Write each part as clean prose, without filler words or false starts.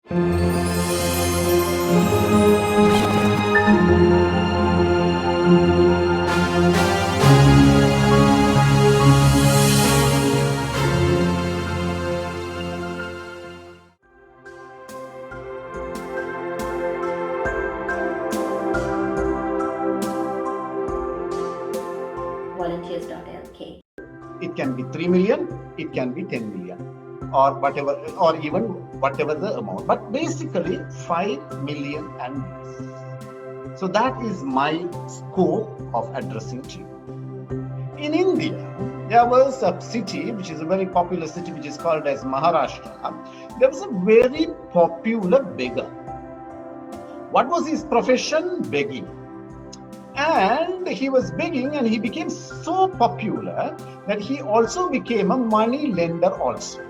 Volunteers.lk. It can be 3 million, it can be 10 million, or whatever, or even whatever the amount, but basically 5 million and less. So that is my scope of addressing to you. In India, there was a city which is a very popular city which is called as Maharashtra. There was a very popular beggar. What was his profession? Begging. And he was begging, and he became so popular that he also became a money lender also.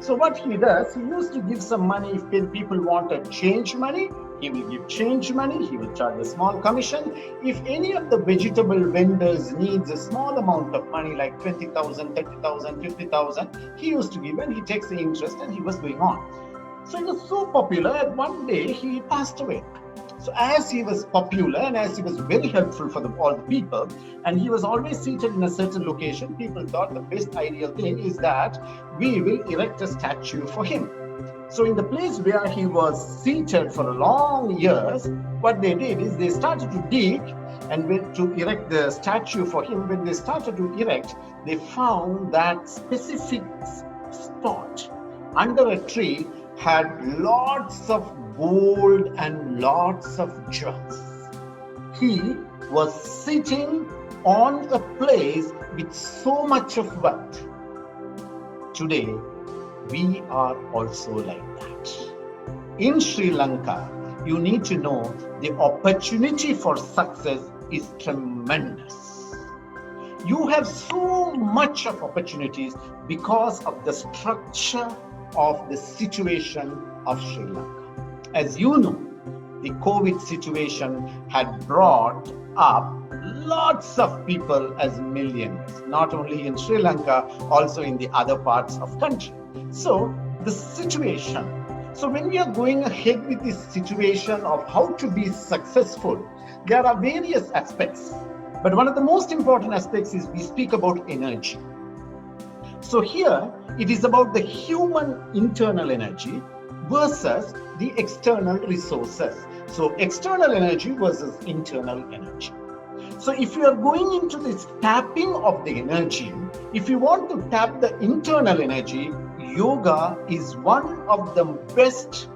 So what he does, he used to give some money. If people wanted change money, he will give change money. He will charge a small commission. If any of the vegetable vendors needs a small amount of money, like 20,000, 30,000, 50,000, he used to give, and he takes the interest, and he was going on. So he was so popular that one day he passed away. So as he was popular and as he was very helpful for all the people, and he was always seated in a certain location, people thought the best ideal thing is that we will erect a statue for him. So in the place where he was seated for long years, what they did is they started to dig and went to erect the statue for him. When they started to erect, they found that specific spot under a tree had lots of gold and lots of jewels. He was sitting on a place with so much of wealth. Today, we are also like that. In Sri Lanka, you need to know the opportunity for success is tremendous. You have so much of opportunities because of the structure of the situation of Sri Lanka. As you know, the COVID situation had brought up lots of people as millionaires, not only in Sri Lanka, also in the other parts of country. So the situation, so when we are going ahead with this situation of how to be successful, there are various aspects. But one of the most important aspects is we speak about energy. So here, it is about the human internal energy versus the external resources. So external energy versus internal energy. So if you are going into this tapping of the energy, if you want to tap the internal energy, yoga is one of the best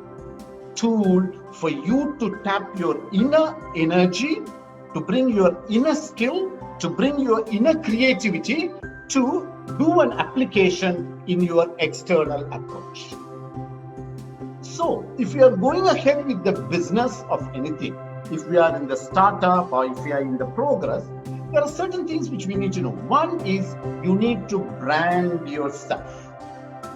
tool for you to tap your inner energy, to bring your inner skill, to bring your inner creativity, to do an application in your external approach. So if you are going ahead with the business of anything, if we are in the startup or if we are in the progress, there are certain things which we need to know. One is you need to brand yourself.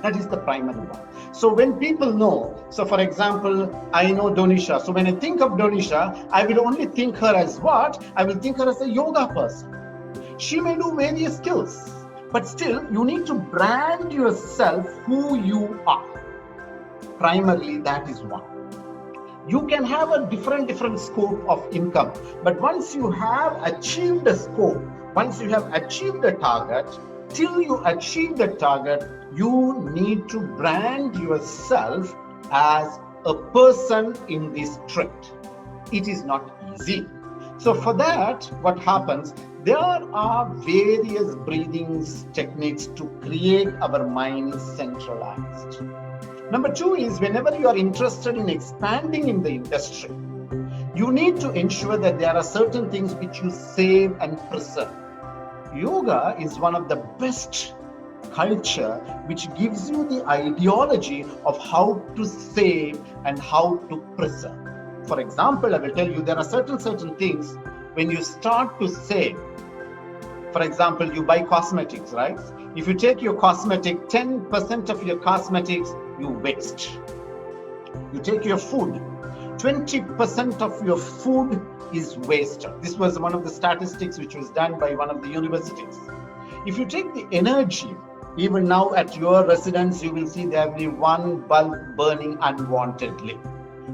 That is the primary one. So when people know, so for example, I know Donisha. So when I think of Donisha, I will only think her as what? I will think her as a yoga person. She may do various skills, but still you need to brand yourself who you are. Primarily, that is one. You can have a different scope of income, but once you have achieved a scope, once you have achieved a target, till you achieve the target, you need to brand yourself as a person in this trade. It is not easy. So for that, what happens? There are various breathing techniques to create our mind centralized. Number two is whenever you are interested in expanding in the industry, you need to ensure that there are certain things which you save and preserve. Yoga is one of the best culture which gives you the ideology of how to save and how to preserve. For example, I will tell you there are certain things when you start to save. For example, you buy cosmetics, right? If you take your cosmetic, 10% of your cosmetics you waste. You take your food, 20% of your food is wasted. This was one of the statistics which was done by one of the universities. If you take the energy, Even now at your residence, you will see there will be one bulb burning unwantedly.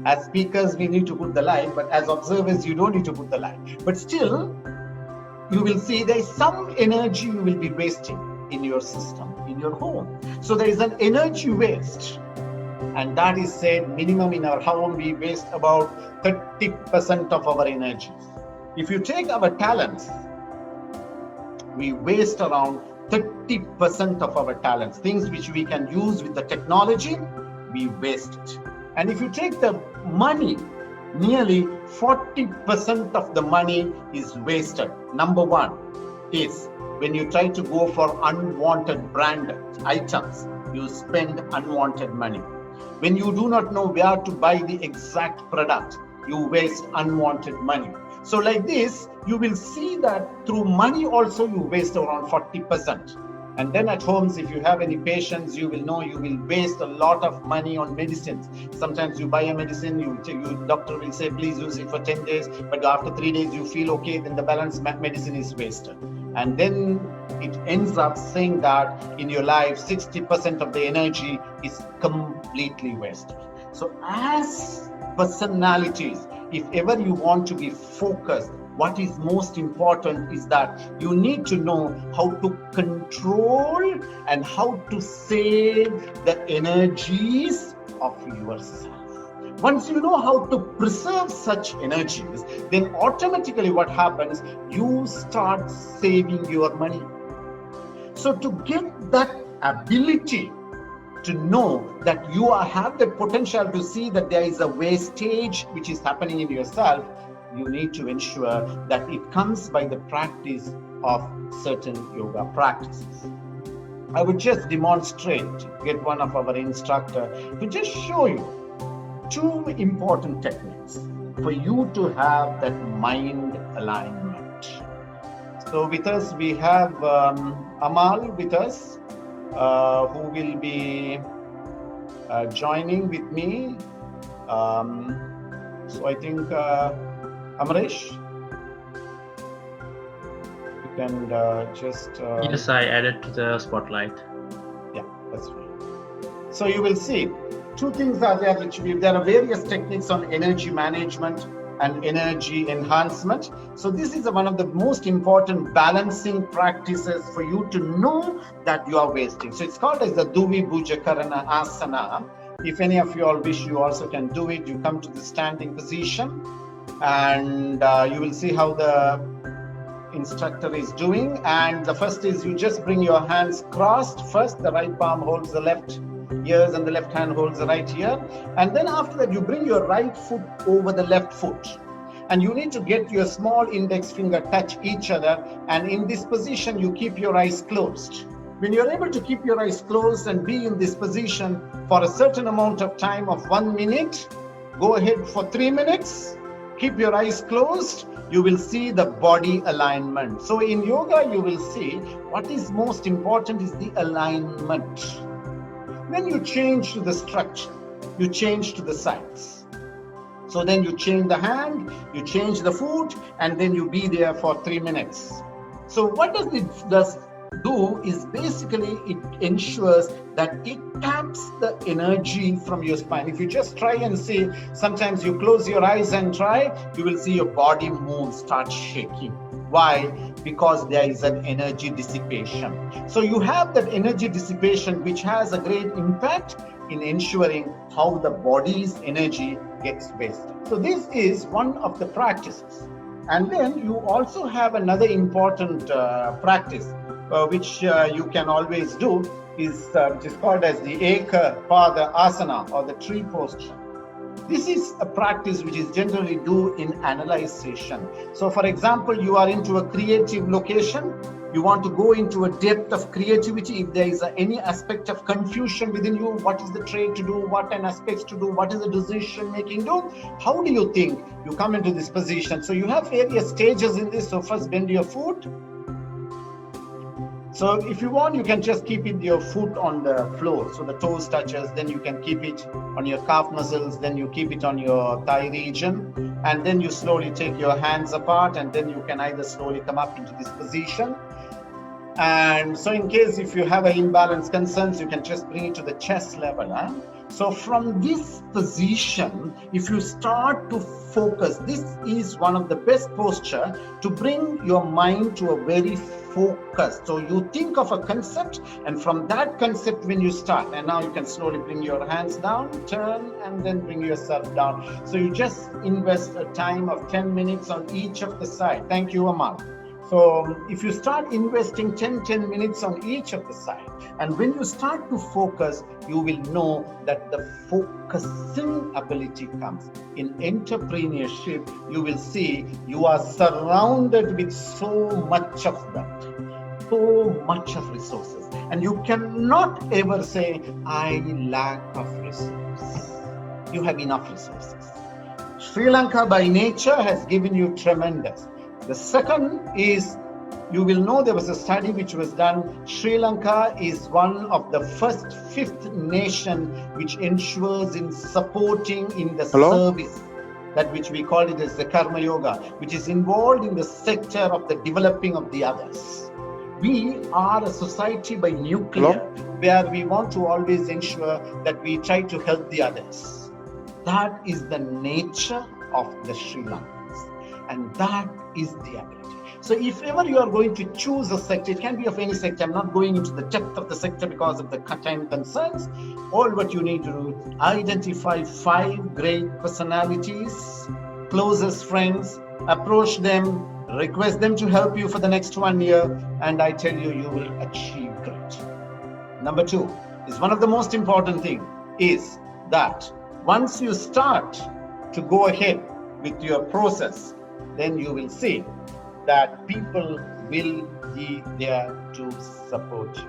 As speakers, we need to put the light, but as observers, you don't need to put the light. But still, you will see there is some energy you will be wasting in your system, in your home. So there is an energy waste. And that is said minimum in our home, we waste about 30% of our energy. If you take our talents, we waste around 30% of our talents. Things which we can use with the technology, we waste it. And if you take the money, nearly 40% of the money is wasted. Number one is when you try to go for unwanted brand items, you spend unwanted money. When you do not know where to buy the exact product, you waste unwanted money. So like this, you will see that through money also you waste around 40%. And then at homes, if you have any patients, you will know you will waste a lot of money on medicines. Sometimes you buy a medicine, doctor will say, please use it for 10 days. But after 3 days, you feel okay, then the balance medicine is wasted. And then it ends up saying that in your life, 60% of the energy is completely wasted. So as personalities, if ever you want to be focused, what is most important is that you need to know how to control and how to save the energies of yourself. Once you know how to preserve such energies, then automatically what happens, you start saving your money. So to get that ability to know that you have the potential to see that there is a wastage which is happening in yourself, you need to ensure that it comes by the practice of certain yoga practices. I would just demonstrate, get one of our instructor to just show you 2 important techniques for you to have that mind alignment. So with us, we have Amal with us, who will be joining with me. So I think Amresh, you can just... Yes, I added to the spotlight. Yeah, that's right. So you will see 2 things are there, there are various techniques on energy management and energy enhancement. So this is one of the most important balancing practices for you to know that you are wasting. So it's called as the Duvi Bhuja Karana Asana. If any of you all wish, you also can do it. You come to the standing position, and you will see how the instructor is doing. And the first is you just bring your hands crossed. First, the right palm holds the left ears and the left hand holds the right ear. And then after that, you bring your right foot over the left foot. And you need to get your small index finger touch each other. And in this position, you keep your eyes closed. When you're able to keep your eyes closed and be in this position for a certain amount of time of 1 minute, go ahead for 3 minutes. Keep your eyes closed. You will see the body alignment. So in yoga, you will see what is most important is the alignment. Then you change to the structure. You change to the sides. So then you change the hand, you change the foot, and then you be there for 3 minutes. So what does it do is basically it ensures that it taps the energy from your spine. If you just try and see, sometimes you close your eyes and try, you will see your body move, start shaking. Why? Because there is an energy dissipation. So you have that energy dissipation, which has a great impact in ensuring how the body's energy gets wasted. So this is one of the practices. And then you also have another important practice, which you can always do, is which is called as the Eka Pada Asana, or the tree posture. This is a practice which is generally do in analyzation. So for example, you are into a creative location, you want to go into a depth of creativity. If there is any aspect of confusion within you, what is the trade to do, what an aspects to do, what is the decision making do, how do you think? You come into this position. So you have various stages in this. So first bend your foot. So if you want, you can just keep your foot on the floor. So the toes touches, then you can keep it on your calf muscles, then you keep it on your thigh region. And then you slowly take your hands apart, and then you can either slowly come up into this position. And so in case if you have an imbalance concerns, you can just bring it to the chest level. So from this position, if you start to focus, this is one of the best posture to bring your mind to a very focus. So you think of a concept, and from that concept when you start, and now you can slowly bring your hands down, turn, and then bring yourself down. So you just invest a time of 10 minutes on each of the side. Thank you, Amal. So if you start investing 10 minutes on each of the side, and when you start to focus, you will know that the focusing ability comes. In entrepreneurship, you will see you are surrounded with so much of that, so much of resources. And you cannot ever say, I lack of resources. You have enough resources. Sri Lanka by nature has given you tremendous. The second is, you will know there was a study which was done. Sri Lanka is one of the first fifth nation which ensures in supporting in the service, that which we call it as the Karma Yoga, which is involved in the sector of the developing of the others. We are a society by nuclear, where we want to always ensure that we try to help the others. That is the nature of the Sri Lankans. And that is the ability. So if ever you are going to choose a sector, it can be of any sector. I'm not going into the depth of the sector because of the time concerns. All what you need to do, identify 5 great personalities, closest friends, approach them, request them to help you for the next 1 year, and I tell you, you will achieve great. Number 2 is one of the most important thing is that once you start to go ahead with your process, then you will see that people will be there to support you.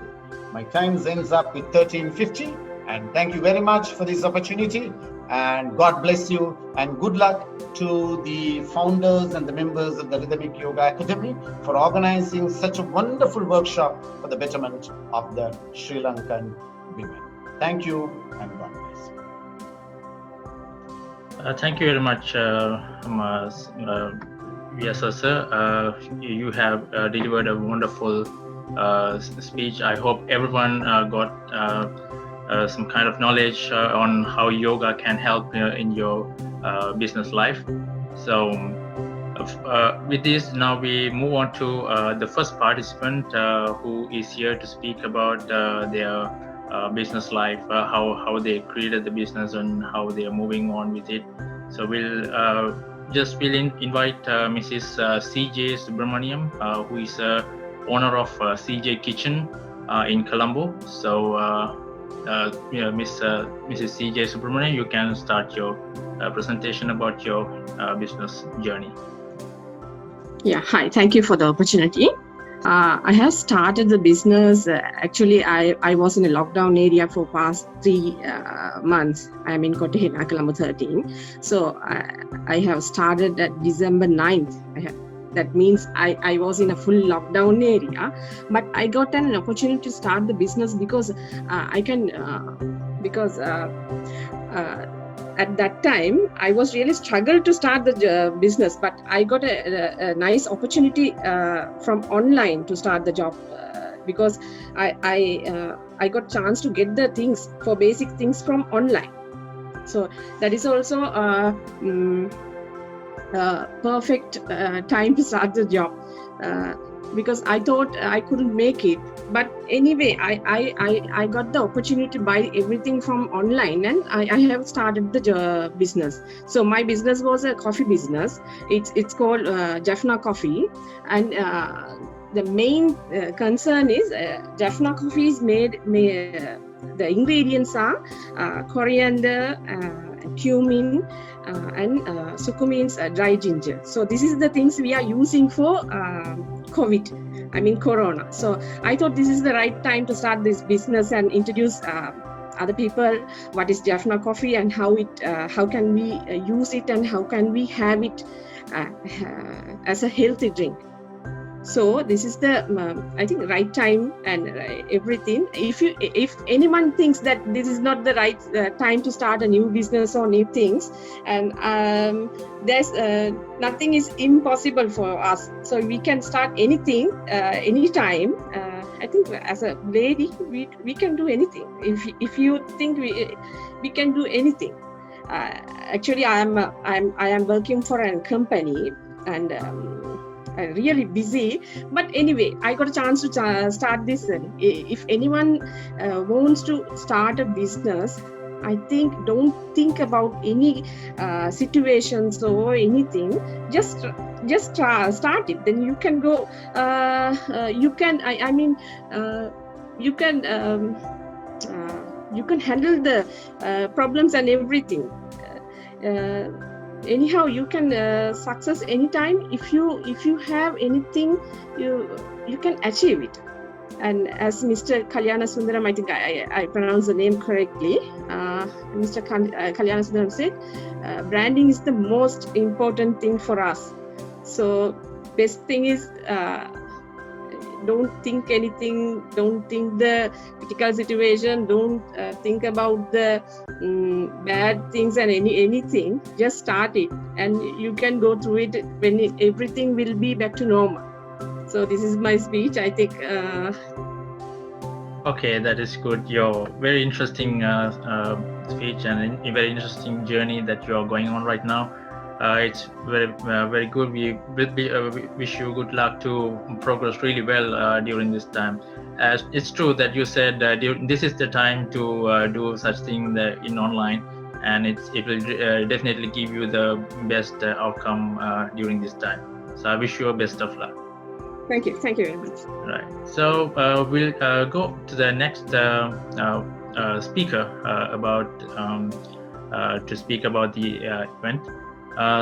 My time ends up with 13:50, and thank you very much for this opportunity, and God bless you, and good luck to the founders and the members of the Rhythmic Yoga Academy for organizing such a wonderful workshop for the betterment of the Sri Lankan women. Thank you, and God bless you. Thank you very much, yes, sir. You have delivered a wonderful speech. I hope everyone got some kind of knowledge on how yoga can help in your business life. So with this, now we move on to the first participant who is here to speak about their business life, how they created the business and how they are moving on with it. So we'll invite Mrs. CJ Subramaniam, who is owner of CJ Kitchen in Colombo. So Mrs. CJ Subramaniam, you can start your presentation about your business journey. Yeah, hi, thank you for the opportunity. I have started the business. Actually, I was in a lockdown area for past 3 months. I'm in Kotehena, Colombo 13. So I have started at December 9th. That means I was in a full lockdown area. But I got an opportunity to start the business because at that time, I was really struggled to start the business, but I got a nice opportunity from online to start the job because I got chance to get the things for basic things from online. So that is also perfect time to start the job because I thought I couldn't make it. But anyway, I got the opportunity to buy everything from online, and I have started the business. So my business was a coffee business. It's called Jaffna Coffee, and the main concern is Jaffna Coffee is made. The ingredients are coriander, cumin, and suku means dry ginger. So this is the things we are using for Corona. So I thought this is the right time to start this business and introduce other people what is Jaffna coffee and how can we use it and how can we have it as a healthy drink. So this is the I think right time and everything. If anyone thinks that this is not the right time to start a new business or new things, and there's nothing is impossible for us. So we can start anything anytime. I think as a lady, we can do anything. If you think we can do anything. Actually, I am working for a company, and I'm really busy. But anyway, I got a chance to start this. If anyone wants to start a business, I think don't think about any situations or anything. Just start it. Then you can go. You can. You can. You can handle the problems and everything. Anyhow, you can success anytime. If you have anything, you can achieve it. And as Mr. Kalyana Sundaram, I think I pronounced the name correctly, Mr. Kalyana Sundaram said, branding is the most important thing for us. So best thing is don't think anything, don't think the critical situation, don't think about the bad things and anything. Just start it, and you can go through it when everything will be back to normal. So this is my speech, I think. Okay, that is good. Your very interesting speech and a very interesting journey that you are going on right now. It's very good. We wish you good luck to progress really well during this time. It's true that you said this is the time to do such thing in online, and it will definitely give you the best outcome during this time. So I wish you best of luck. Thank you very much. Right. So we'll go to the next speaker to speak about the event.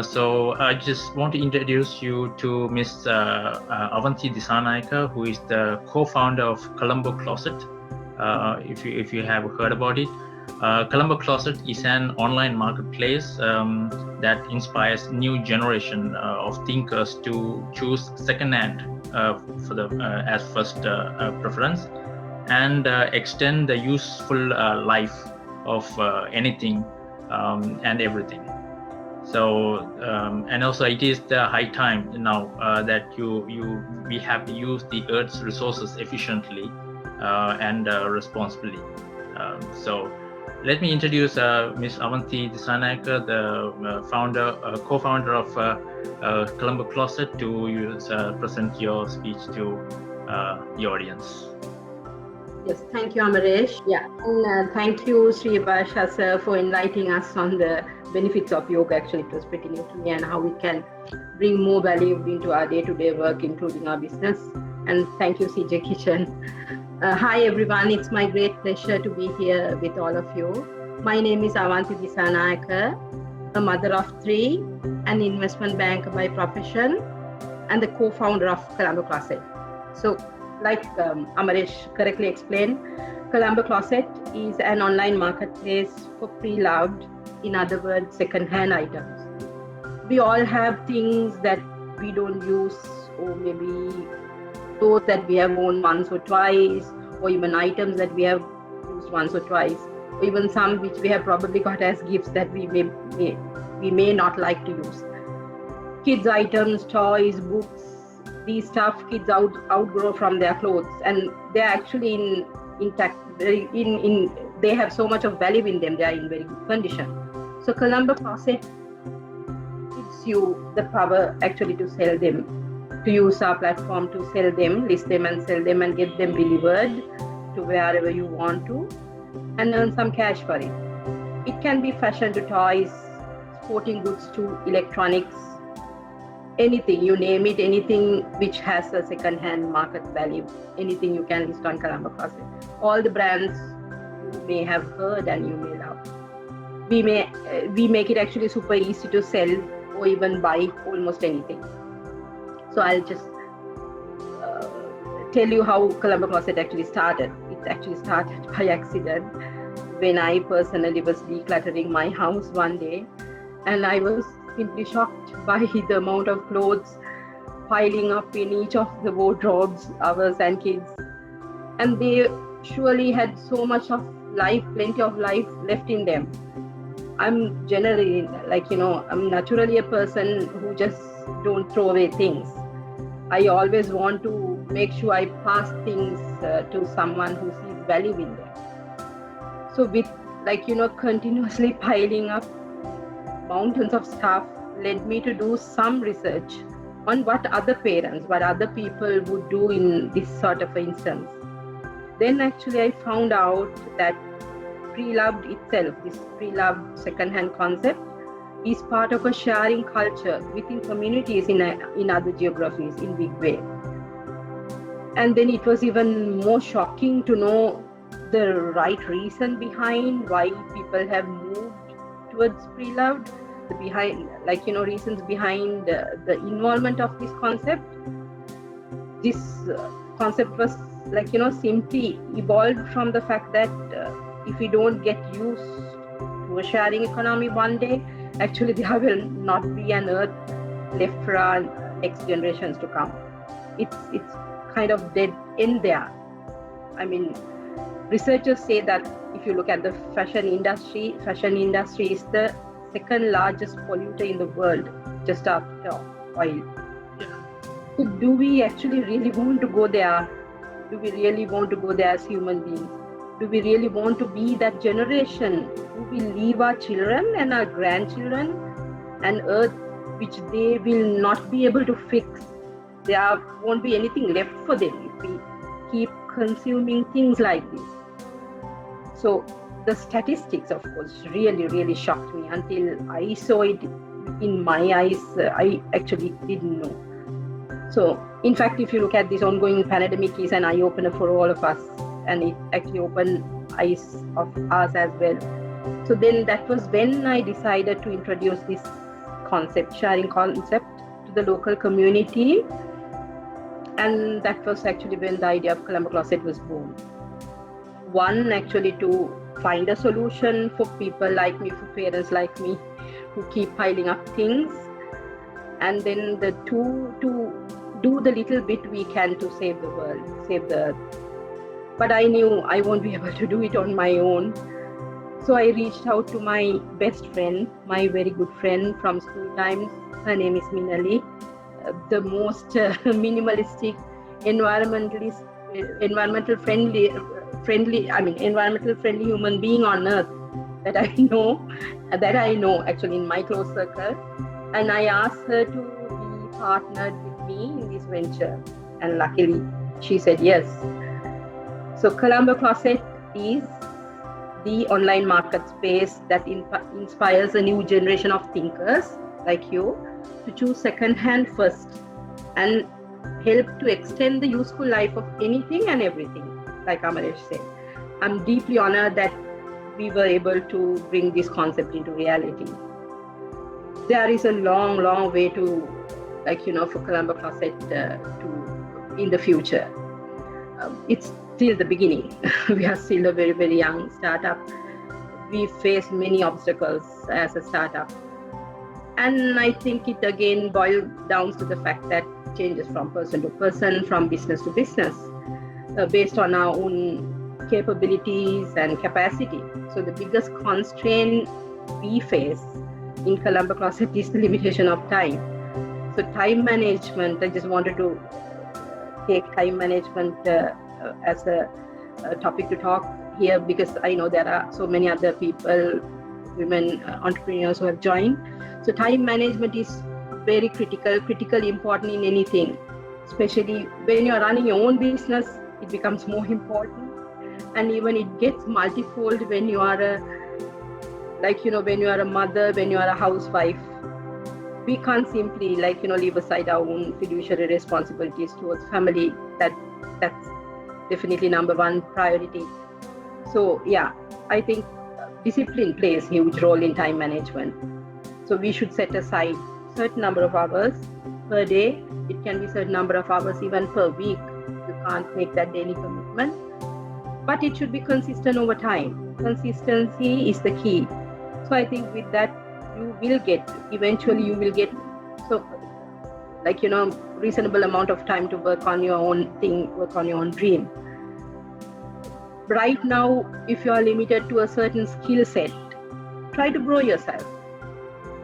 So I just want to introduce you to Ms. Avanti Disanayake, who is the co-founder of Colombo Closet. If you have heard about it, Colombo Closet is an online marketplace that inspires new generation of thinkers to choose second-hand for the as first preference, and extend the useful life of anything and everything. So and also it is the high time now that we have to use the Earth's resources efficiently and responsibly. So let me introduce Ms. Avanti Disanayake, the co-founder of Colombo Closet, to present your speech to the audience. Yes, thank you, Amaresh. Yeah, and thank you, Sri Basha sir, for inviting us on the benefits of yoga. Actually, it was pretty new to me, and how we can bring more value into our day-to-day work, including our business. And thank you, CJ Kitchen. Hi, everyone. It's my great pleasure to be here with all of you. My name is Avanti Disanayake, a mother of 3, an investment banker by profession, and the co-founder of Colombo Closet. So, like Amaresh correctly explained, Colombo Closet is an online marketplace for pre-loved, in other words, second-hand items. We all have things that we don't use, or maybe clothes that we have worn once or twice, or even items that we have used once or twice, or even some which we have probably got as gifts that we may not like to use. Kids' items, toys, books, these stuff kids outgrow from their clothes, and they're actually intact. They have so much of value in them. They are in very good condition. So Colombo Closet gives you the power actually to sell them, to use our platform to sell them, list them and sell them, and get them delivered to wherever you want to, and earn some cash for it. It can be fashion to toys, sporting goods to electronics, anything, you name it, anything which has a second-hand market value, anything you can list on Colombo Closet. All the brands you may have heard and you may love. We make it actually super easy to sell or even buy almost anything. So I'll just tell you how Colombo Closet actually started. It actually started by accident when I personally was decluttering my house one day, and I was simply shocked by the amount of clothes piling up in each of the wardrobes, ours and kids. And they surely had so much of life, plenty of life left in them. I'm generally, I'm naturally a person who just don't throw away things. I always want to make sure I pass things to someone who sees value in them. So with continuously piling up mountains of stuff led me to do some research on what other parents, what other people would do in this sort of instance. Then actually I found out that pre-loved itself, this pre-loved second-hand concept, is part of a sharing culture within communities in other geographies in big way. And then it was even more shocking to know the right reason behind why people have moved towards pre-loved, reasons behind the involvement of this concept. This concept was simply evolved from the fact that if we don't get used to a sharing economy one day, actually there will not be an earth left for our next generations to come. It's kind of dead end there. I mean, researchers say that if you look at the fashion industry is the second largest polluter in the world, just after oil. So do we actually really want to go there? Do we really want to go there as human beings? Do we really want to be that generation who will leave our children and our grandchildren an earth which they will not be able to fix? There won't be anything left for them if we keep consuming things like this. So the statistics, of course, really, really shocked me. Until I saw it in my eyes, I actually didn't know. So, in fact, if you look at this ongoing pandemic, is an eye-opener for all of us, and it actually opened eyes of us as well. So then that was when I decided to introduce this concept, sharing concept, to the local community. And that was actually when the idea of Colombo Closet was born. One, actually to find a solution for people like me, for parents like me, who keep piling up things. And then the two, to do the little bit we can to save the world, save the earth. But I knew I won't be able to do it on my own. So I reached out to my best friend, my very good friend from school times. Her name is Minali, the most minimalistic, environmental friendly human being on earth that I know actually in my close circle. And I asked her to be partnered with me in this venture, and luckily she said yes. So Colombo Closet is the online market space that inspires a new generation of thinkers like you to choose second-hand first and help to extend the useful life of anything and everything, like Amaresh said. I'm deeply honored that we were able to bring this concept into reality. There is a long, long way to, for Colombo Closet to in the future. It's still the beginning. We are still a very, very young startup. We face many obstacles as a startup. And I think it again boils down to the fact that changes from person to person, from business to business, based on our own capabilities and capacity. So the biggest constraint we face in Colombo Closet is the limitation of time. So time management, I just wanted to take time management as a topic to talk here, because I know there are so many other people, women entrepreneurs who have joined. So time management is very critically important in anything, especially when you're running your own business. It becomes more important, and even it gets multifold when you are when you are a mother, when you are a housewife. We can't simply leave aside our own fiduciary responsibilities towards family. That's definitely number one priority. So yeah, I think discipline plays a huge role in time management. So we should set aside certain number of hours per day. It can be certain number of hours even per week. You can't make that daily commitment, but it should be consistent over time. Consistency is the key. So I think with that, eventually you will get reasonable amount of time to work on your own thing, work on your own dream. Right now, if you are limited to a certain skill set, try to grow yourself.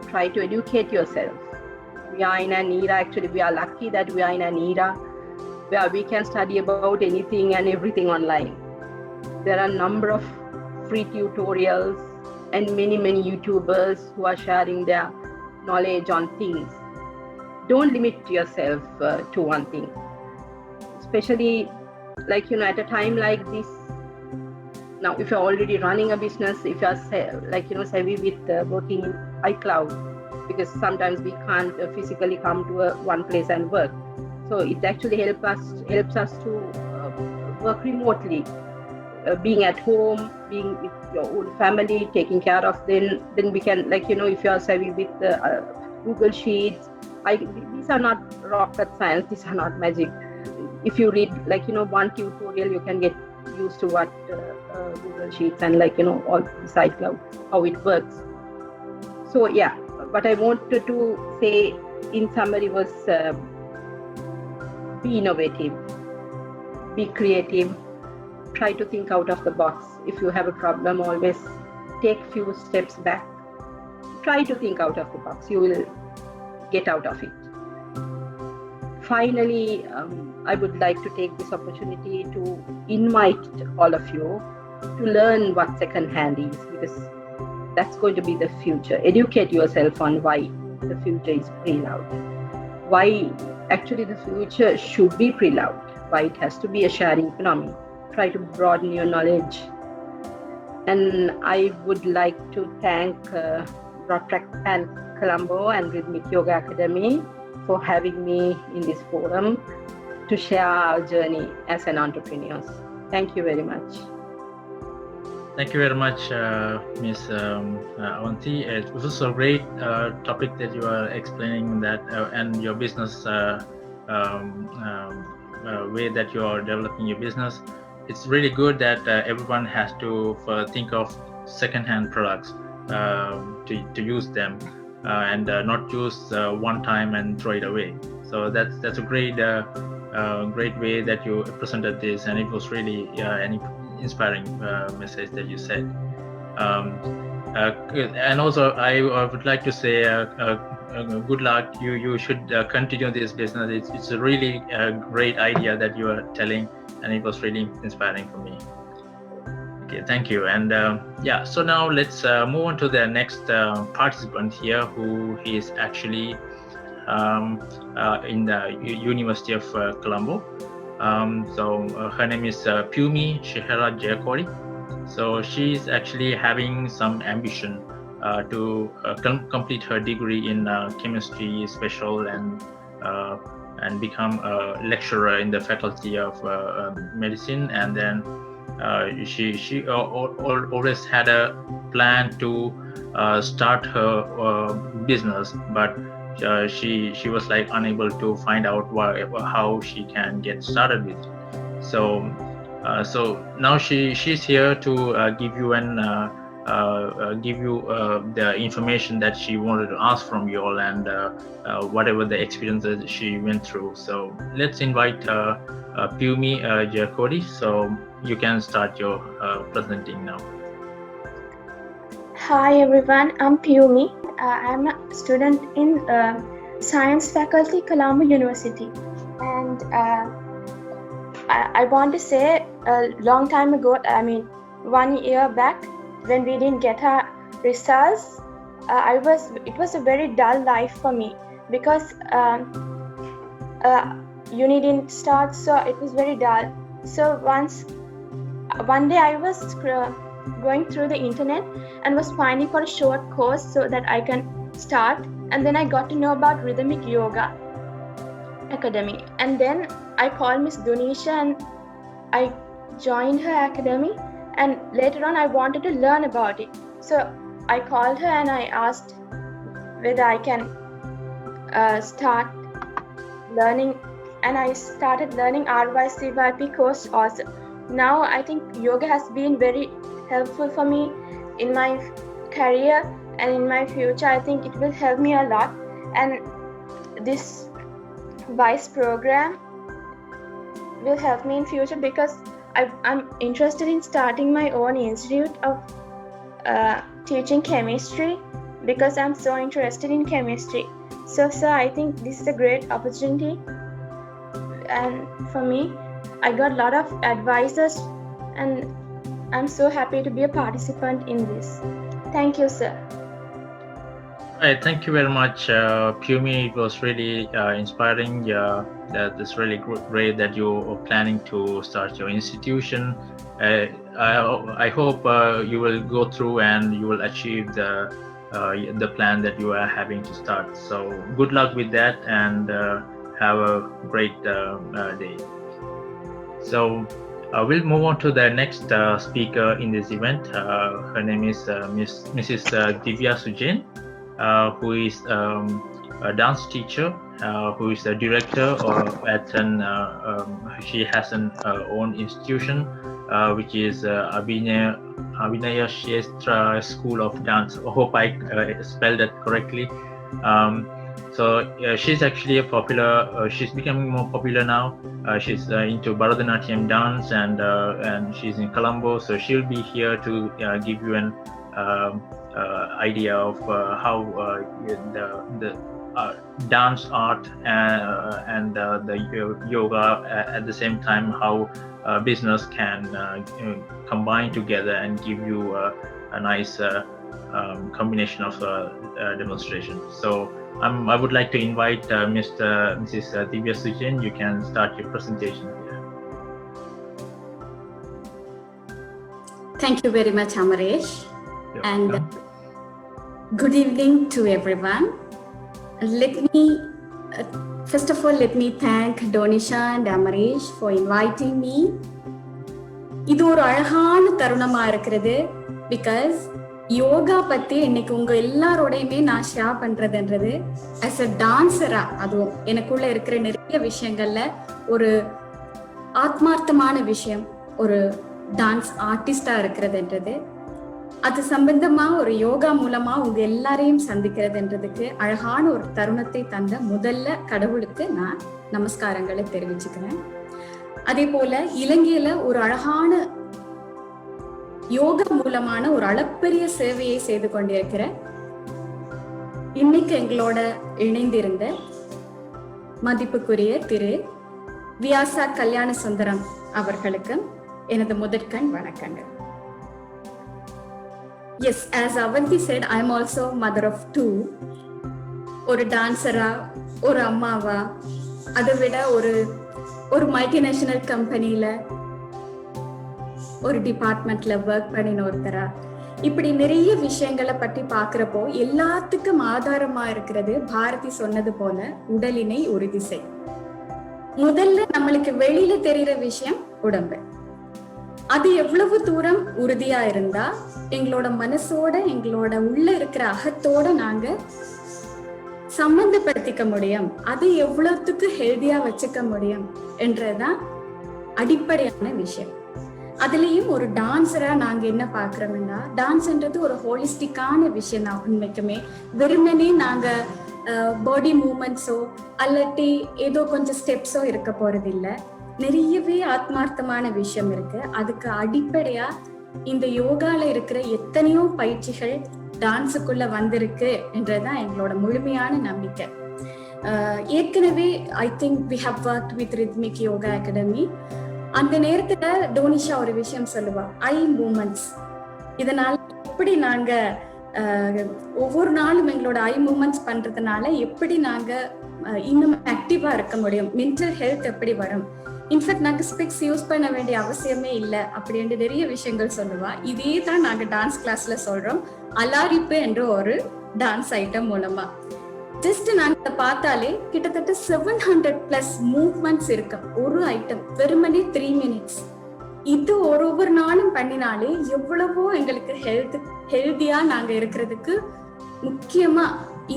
Try to educate yourself. We are in an era, actually we are lucky that we are in an era where we can study about anything and everything online. There are a number of free tutorials and many YouTubers who are sharing their knowledge on things. Don't limit yourself to one thing, especially at a time like this. Now, if you're already running a business, if you're savvy with working in iCloud, because sometimes we can't physically come to one place and work, so it actually helps us to work remotely, being at home, being with your own family, taking care of them. Then we can, if you are savvy with Google Sheets, these are not rocket science, these are not magic. If you read one tutorial, you can get used to what Google Sheets and all this iCloud, how it works. So yeah, what I wanted to say in summary was be innovative, be creative, try to think out of the box. If you have a problem, always take few steps back, try to think out of the box, you will get out of it. Finally, I would like to take this opportunity to invite all of you to learn what second-hand is, because that's going to be the future. Educate yourself on why the future is pre-loved, why actually the future should be pre-loved, why it has to be a sharing economy. Try to broaden your knowledge. And I would like to thank Broadtrack and Colombo and Rhythmic Yoga Academy for having me in this forum to share our journey as an entrepreneur. Thank you very much. Thank you very much, Ms. Avanti. It was a great topic that you are explaining, that and your business way that you are developing your business. It's really good that everyone has to think of second-hand products to use them and not use one time and throw it away. So that's a great way that you presented this, and it was really an inspiring message that you said. And also, I would like to say good luck. You should continue this business. It's a really great idea that you are telling, and it was really inspiring for me. Okay, thank you. And yeah, so now let's move on to the next participant here, who is actually in the University of Colombo. So her name is Pumi Shehera Jayakori. So she's actually having some ambition to complete her degree in chemistry special and become a lecturer in the faculty of medicine. And then she always had a plan to start her business, but she was unable to find out how she can get started with it. So now she's here to give you the information that she wanted to ask from you all, and whatever the experiences she went through. So let's invite Pumi Jayakori. So you can start your presenting now. Hi everyone, I'm Pumi. I'm a student in Science Faculty, Colombo University. And I want to say a long time ago, 1 year back, when we didn't get our results, it was a very dull life for me, because uni didn't start, so it was very dull. So one day I was going through the internet and was finding for a short course so that I can start, and then I got to know about Rhythmic Yoga Academy, and then I called Miss Dunisha and I joined her academy, and later on I wanted to learn about it. So I called her and I asked whether I can start learning, and I started learning RYCYP course also. Now I think yoga has been very helpful for me in my career and in my future. I think it will help me a lot, and this VICE program will help me in future, because I'm interested in starting my own institute of teaching chemistry, because I'm so interested in chemistry. So I think this is a great opportunity and for me. I got a lot of advices, and I'm so happy to be a participant in this. Thank you, sir. Right, thank you very much, Pumi. It was really inspiring. It's really great that you are planning to start your institution. I hope you will go through and you will achieve the plan that you are having to start. So good luck with that, and have a great day. So we'll move on to the next speaker in this event. Her name is Mrs. Divya Sujin, who is a dance teacher, who is a director at she has an own institution, which is Abhinaya Kshetra School of Dance. I hope I spelled that correctly. So she's actually a popular. She's becoming more popular now. She's into Bharatanatyam dance, and she's in Colombo. So she'll be here to give you an idea of how the dance art and the yoga at the same time, how business can combine together and give you a nice combination of demonstration. So I would like to invite Mrs. Divya Sujin. You can start your presentation here. Thank you very much, Amaresh. And good evening to everyone. First of all, let me thank Donisha and Amaresh for inviting me. இது ஒரு அழகான தருணமா இருக்கிறது. Because yoga பத்தி இன்னைக்கு உங்க எல்லாரோடையுமே நான் share பண்றதுன்றது ஆஸ் அ டான்சரா, அதுவும் எனக்குள்ள இருக்கிற நிறைய விஷயங்கள்ல ஒரு ஆத்மார்த்தமான விஷயம், ஒரு டான்ஸ் ஆர்டிஸ்டா இருக்கிறதுன்றது, அது சம்பந்தமா ஒரு யோகா மூலமா உங்க எல்லாரையும் சந்திக்கிறதுன்றதுக்கு அழகான ஒரு தருணத்தை தந்த முதல்ல கடவுளுக்கு நான் நமஸ்காரங்களை தெரிவிச்சுக்கிறேன். அதே போல இலங்கையில ஒரு அழகான யோகா மூலமான ஒரு அளப்பரிய சேவையை செய்து கொண்டிருக்கிற இன்னைக்கு எங்களோட இணைந்திருந்த மதிப்புக்குரிய திரு வியாசா கல்யாண சுந்தரம் அவர்களுக்கு எனது முதற்கண் வணக்கங்கள். Yes, as Avanti said, I am also mother of two. ஒரு டான்சரா, ஒரு அம்மாவா, அதை விட ஒரு மல்டிநேஷனல் கம்பெனில ஒரு டிபார்ட்மெண்ட்ல ஒர்க் பண்ணின ஒருத்தரா, இப்படி நிறைய விஷயங்களை பற்றி பாக்குறப்போ எல்லாத்துக்கும் ஆதாரமா இருக்கிறது பாரதி சொன்னது போல உடலினை உறுதி செய். முதல்ல நம்மளுக்கு வெளியில தெரிகிற விஷயம் உடம்பு. அது எவ்வளவு தூரம் உறுதியா இருந்தா எங்களோட மனசோட எங்களோட உள்ள இருக்கிற அகத்தோட நாங்க சம்பந்தப்படுத்திக்க முடியும், அது எவ்வளவுக்கு ஹெல்தியா வச்சுக்க முடியும் என்றதான் அடிப்படையான விஷயம். அதுலயும் ஒரு டான்சரா நாங்க என்ன பாக்குறோம்னா, டான்ஸ்ன்றது ஒரு ஹோலிஸ்டிக்கான விஷயம் தான். உண்மைக்குமே வெறுமனே நாங்க பாடி மூவ்மெண்ட்ஸோ அல்லட்டி ஏதோ கொஞ்சம் ஸ்டெப்ஸோ இருக்க போறது இல்லை. நிறையவே ஆத்மார்த்தமான விஷயம் இருக்கு. அதுக்கு அடிப்படையா இந்த யோகால இருக்கிற எத்தனையோ பயிற்சிகள் டான்ஸுக்குள்ள வந்திருக்கு என்றதான் எங்களோட முழுமையான நம்பிக்கை. ஏற்கனவே I think we have worked with rhythmic yoga academy. அந்த நேரத்துல டோனிஷா ஒரு விஷயம் சொல்லுவா, ஐ மூமெண்ட்ஸ். இதனால எப்படி நாங்க ஒவ்வொரு நாளும் எங்களோட ஐ மூமெண்ட்ஸ் பண்றதுனால எப்படி நாங்க இன்னும் ஆக்டிவா இருக்க முடியும், மென்டல் ஹெல்த் எப்படி வரும், இன்ஃபேக்ட் நாங்க ஸ்பெக்ஸ் யூஸ் பண்ண வேண்டிய அவசியமே இல்லை அப்படின்னு நிறைய விஷயங்கள் சொல்லுவா. இதே தான் நாங்க டான்ஸ் கிளாஸ்ல சொல்றோம், அலாரிப்பு என்ற ஒரு டான்ஸ் ஐட்டம் மூலமா. ஜஸ்ட் நாங்க பார்த்தாலே கிட்டத்தட்ட 700+ மூவ்மெண்ட்ஸ் இருக்கு ஒரு ஐட்டம், வெறுமனே 3 minutes. இது ஒவ்வொரு நாளும் பண்ணினாலே எவ்வளவோ எங்களுக்கு ஹெல்தியா நாங்க இருக்கிறதுக்கு முக்கியமா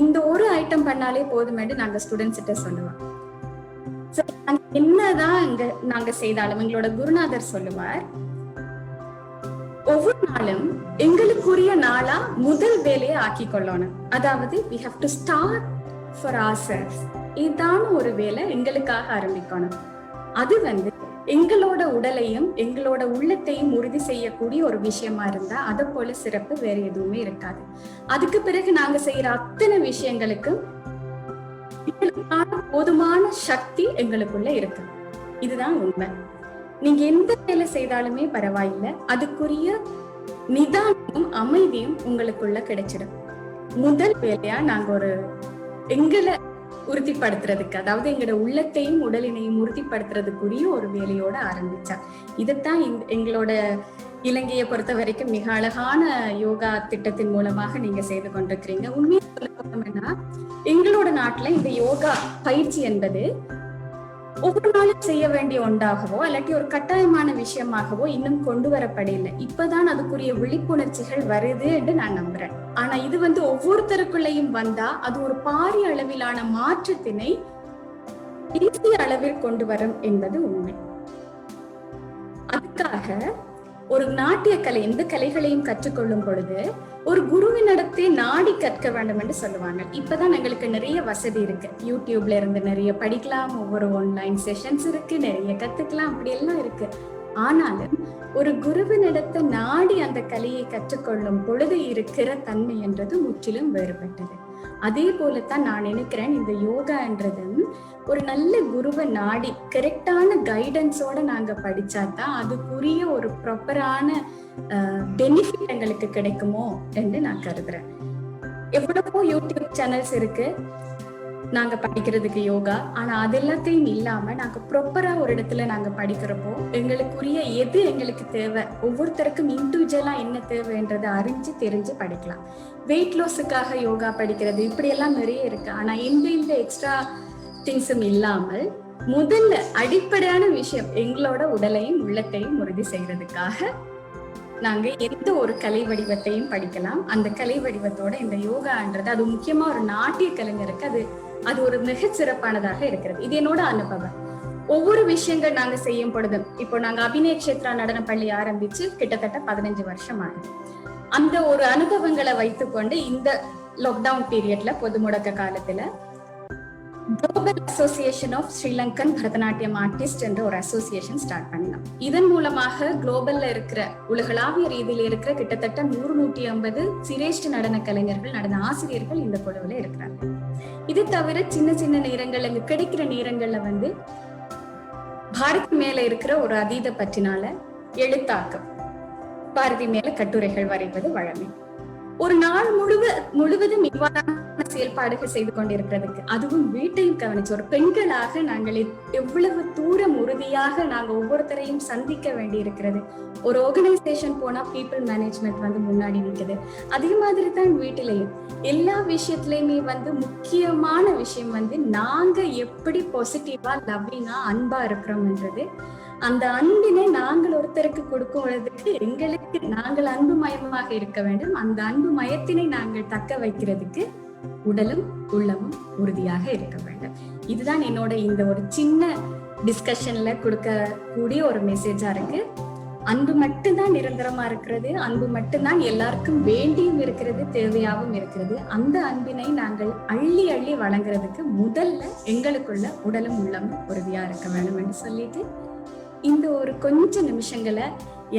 இந்த ஒரு ஐட்டம் பண்ணாலே போதுமேட்டு நாங்க ஸ்டூடெண்ட்ஸ் கிட்ட சொல்லுவோம். என்னதான் நாங்க செய்தாலும் எங்களோட குருநாதர் சொல்லுவார், ஒவ்வொரு நாளும் எங்களுக்குரிய நாளா முதல் வேலையை ஆக்கி கொள்ளணும். அதாவது we have to start for ourselves. இதான ஒரு வேலை எங்களுக்காக ஆரம்பிக்கணும். அது எங்களோட உடலையும் எங்களோட உள்ளத்தையும் உறுதி செய்யக்கூடிய ஒரு விஷயமா இருந்தா அதை போல சிறப்பு வேற எதுவுமே இருக்காது. அதுக்கு பிறகு நாங்க செய்யற அத்தனை விஷயங்களுக்கும் போதுமான சக்தி எங்களுக்குள்ள இருக்கு. இதுதான் உண்மை. நீங்க எந்த வேலை செய்தாலுமே பரவாயில்லை, அதுக்குரிய நிதானமும் அமைதியும் உங்களுக்குள்ள கிடைச்சிடும். முதல் வேலையா நாங்க ஒரு எங்களை உறுதிப்படுத்துறதுக்கு, அதாவது எங்களோட உள்ளத்தையும் உடலினையும் உறுதிப்படுத்துறதுக்குரிய ஒரு வேலையோட ஆரம்பிச்சா. இதைத்தான் எங்களோட இலங்கையை பொறுத்த வரைக்கும் மிக அழகான யோகா திட்டத்தின் மூலமாக நீங்க செய்து கொண்டிருக்கிறீங்க. உண்மையை சொல்ல போனோம்னா எங்களோட நாட்டுல இந்த யோகா பயிற்சி என்பது ஒவ்வொரு நாளும் செய்ய வேண்டிய ஒன்றாகவோ இல்லாட்டி ஒரு கட்டாயமான விஷயமாகவோ இன்னும் கொண்டு வரப்படவில்லை. இப்பதான் அதுக்குரிய விழிப்புணர்ச்சிகள் வருது என்று நான் நம்புறேன். ஆனா இது ஒவ்வொருத்தருக்குள்ளேயும் வந்தா அது ஒரு பாரிய அளவிலான மாற்றத்தினை தேசிய அளவில் கொண்டு வரும் என்பது உண்மை. அதுக்காக ஒரு நாட்டிய கலை, எந்த கலைகளையும் கற்றுக்கொள்ளும் பொழுது ஒரு குருவினிடத்தை நாடி கற்க வேண்டும் என்று சொல்லுவாங்க. இப்பதான் எங்களுக்கு நிறைய வசதி இருக்கு, யூடியூப்ல இருந்து நிறைய படிக்கலாம், ஒவ்வொரு ஆன்லைன் செஷன்ஸ் இருக்கு, நிறைய கத்துக்கலாம், அப்படி எல்லாம் இருக்கு. ஆனாலும் ஒரு குருவினிடத்தை நாடி அந்த கலையை கற்றுக்கொள்ளும் பொழுது இருக்கிற தன்மை என்றது முற்றிலும் வேறுபட்டது. அதே போலத்தான் நான் நினைக்கிறேன், இந்த யோகான்றதும் ஒரு நல்ல குருவை நாடி கரெக்டான கைடன்ஸோட நாங்க படிச்சாதான் அதுக்குரிய ஒரு ப்ராப்பரான பெனிஃபிட் எங்களுக்கு கிடைக்குமோ என்று நான் கருதுறேன். எவ்வளவோ யூடியூப் சேனல்ஸ் இருக்கு நாங்க படிக்கிறதுக்கு யோகா, ஆனா அது எல்லாத்தையும் இல்லாம நாங்க ப்ராப்பரா ஒரு இடத்துல நாங்க படிக்கிறப்போ எங்களுக்குரிய எது எங்களுக்கு தேவை, ஒவ்வொருத்தருக்கும் இண்டிவிஜுவலா என்ன தேவைன்றதை அறிஞ்சு தெரிஞ்சு படிக்கலாம். வெயிட் லாஸுக்காக யோகா படிக்கிறது இப்படி எல்லாம் நிறைய இருக்கு. ஆனா இந்த எக்ஸ்ட்ரா திங்ஸும் இல்லாமல் முதல்ல அடிப்படையான விஷயம் எங்களோட உடலையும் உள்ளத்தையும் உறுதி செய்யறதுக்காக நாங்க எந்த ஒரு கலை வடிவத்தையும் படிக்கலாம். அந்த கலை வடிவத்தோட இந்த யோகான்றது அது முக்கியமா ஒரு நாட்டிய கலைஞருக்கு அது ஒரு மிக சிறப்பானதாக இருக்கிறது. இது என்னோட அனுபவம். ஒவ்வொரு விஷயங்கள் நாங்க செய்யும் பொழுதும், இப்போ நாங்க அபிநய கஷேத்ரா நடன பள்ளி ஆரம்பிச்சு கிட்டத்தட்ட 15 வருஷம் ஆகுது. அந்த ஒரு அனுபவங்களை வைத்துக்கொண்டு இந்த லாக்டவுன் பீரியட்ல, பொது முடக்க காலத்துல global association of Sri Lankan Bharatanatyam artist என்ற ஒரு அசோசியேஷன் ஸ்டார்ட் பண்ணலாம். இதன் மூலமாக குளோபல்ல இருக்கிற உலகளாவிய ரீதியில இருக்கிற கிட்டத்தட்ட 100-150 சிரேஷ்ட நடன கலைஞர்கள், நடன ஆசிரியர்கள் இந்த குழுவில் இருக்கிறாங்க. இது தவிர சின்ன சின்ன நேரங்கள்ல, இங்க கிடைக்கிற நேரங்கள்ல பாரதி மேல இருக்கிற ஒரு அதீத பற்றினால எழுத்தாக்கம், பாரதி மேல கட்டுரைகள் வரைவது வழமை. ஒரு நாள் முழுவதும் இவ்வாறான செயல்பாடுகள் செய்து கொண்டிருக்கிறதுக்கு, அதுவும் வீட்டையும் கவனிச்சு ஒரு பெண்களாக நாங்கள் எவ்வளவு தூரம் உறுதியாக நாங்க ஒவ்வொருத்தரையும் சந்திக்க வேண்டி இருக்கிறது. ஒரு ஆர்கனைசேஷன் போனா பீப்புள் மேனேஜ்மெண்ட் முன்னாடி நிற்குது. அதே மாதிரி தான் வீட்டிலையும் எல்லா விஷயத்திலயுமே முக்கியமான விஷயம் நாங்க எப்படி பாசிட்டிவா லவ்விங்கா அன்பா இருக்கிறோம்ன்றது. அந்த அன்பினை நாங்கள் ஒருத்தருக்கு கொடுக்கிறதுக்கு எங்களுக்கு நாங்கள் அன்பு மயமாக இருக்க வேண்டும். அந்த அன்பு மயத்தினை நாங்கள் தக்க வைக்கிறதுக்கு உடலும் உள்ளமும் உறுதியாக இருக்க வேண்டும். இதுதான் என்னோட இந்த ஒரு சின்ன டிஸ்கஷன்ல கொடுக்கக்கூடிய ஒரு மெசேஜா இருக்கு. அன்பு மட்டும்தான் நிரந்தரமா இருக்கிறது, அன்பு மட்டும்தான் எல்லாருக்கும் வேண்டியும் இருக்கிறது, தேவையாகவும் இருக்கிறது. அந்த அன்பினை நாங்கள் அள்ளி அள்ளி வழங்குறதுக்கு முதல்ல எங்களுக்குள்ள உடலும் உள்ளமும் உறுதியா இருக்க வேண்டும் என்று சொல்லிட்டு இந்த ஒரு கொஞ்ச நிமிஷங்களை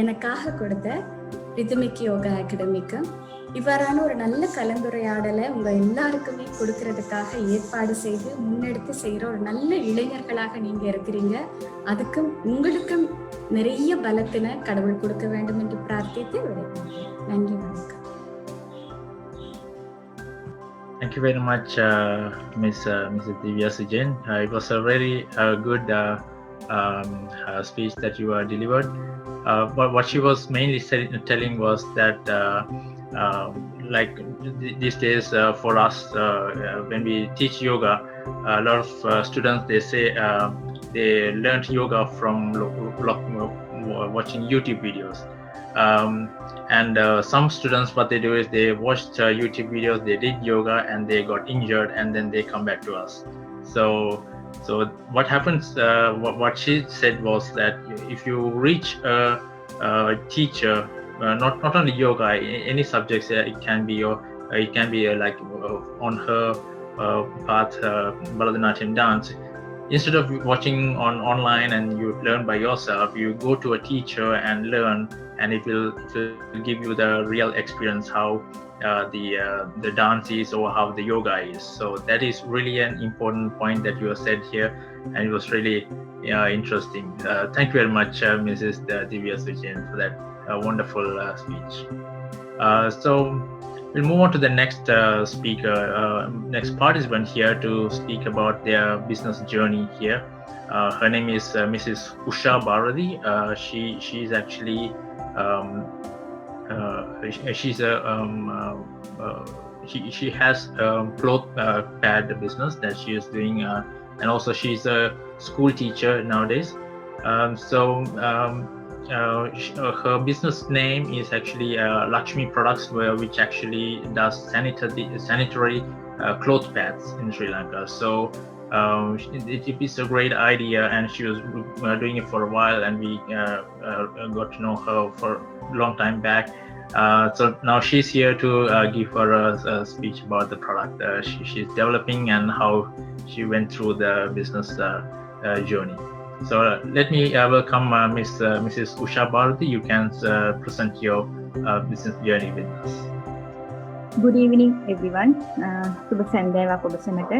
எனக்காக கொடுத்த ரிதமிக் யோகா அகாடமிக்கு இவ்வாறான ஒரு நல்ல கலந்துரையாடலை உங்க எல்லாருக்குமே கொடுக்கறதுக்காக ஏற்பாடு செய்து முன்னெடுத்து செய்யற ஒரு நல்ல இளைஞர்களாக நீங்க இருக்கிறீங்க. அதுக்கும் உங்களுக்கும் நிறைய பலத்தினை கடவுள் கொடுக்க வேண்டும் என்று பிரார்த்தித்து விடைபெறுகிறேன். நன்றி, வணக்கம். Thank you very much, Mrs. Divya Sujan. It was a very good speech that you delivered. But what she was mainly telling was that like these days for us, when we teach yoga, a lot of students, they say they learned yoga from watching YouTube videos. And some students, what they do is they watched YouTube videos, they did yoga and they got injured, and then they come back to us. So what happens, what she said was that if you reach a teacher, not only yoga, any subjects, it can be like on her path, Bharatanatyam dance, instead of watching online and you learn by yourself, you go to a teacher and learn, and it will give you the real experience how the dance is or how the yoga is. So that is really an important point that you have said here, and it was really interesting. Thank you very much, Mrs. Divya Sujan, for that wonderful speech. So we'll move on to the next speaker, next participant here to speak about their business journey here. Her name is Mrs. Usha Bharati. She's actually she's a she has a cloth pad business that she is doing, and also she's a school teacher nowadays. Her business name is actually Lakshmi Products, which actually does sanitary cloth pads in Sri Lanka. So it is a great idea, and she was doing it for a while, and we got to know her for a long time back. So now she's here to give her a speech about the product she's developing and how she went through the business journey. So let me welcome Mrs. Usha Bharati. You can present your business journey with us. Good evening, everyone. Subha Sandhya Kobasamata.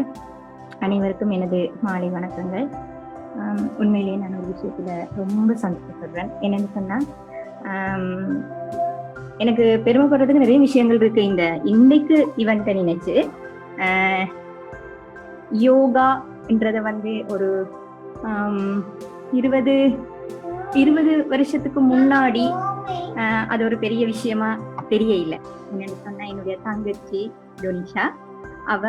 அனைவருக்கும் எனது மாலை வணக்கங்கள். உண்மையிலேயே நான் ஒரு விஷயத்துல ரொம்ப சந்தோஷப்படுறேன். என்னன்னு சொன்னா, எனக்கு பெருமைப்படுறதுக்கு நிறைய விஷயங்கள் இருக்கு. இன்னைக்கு இவன்ட்ட நினைச்சு யோகான்றத ஒரு 20 வருஷத்துக்கு முன்னாடி அது ஒரு பெரிய விஷயமா தெரிய இல்லை. என்னன்னு சொன்னா, என்னுடைய தங்கச்சி டொனிஷா அவ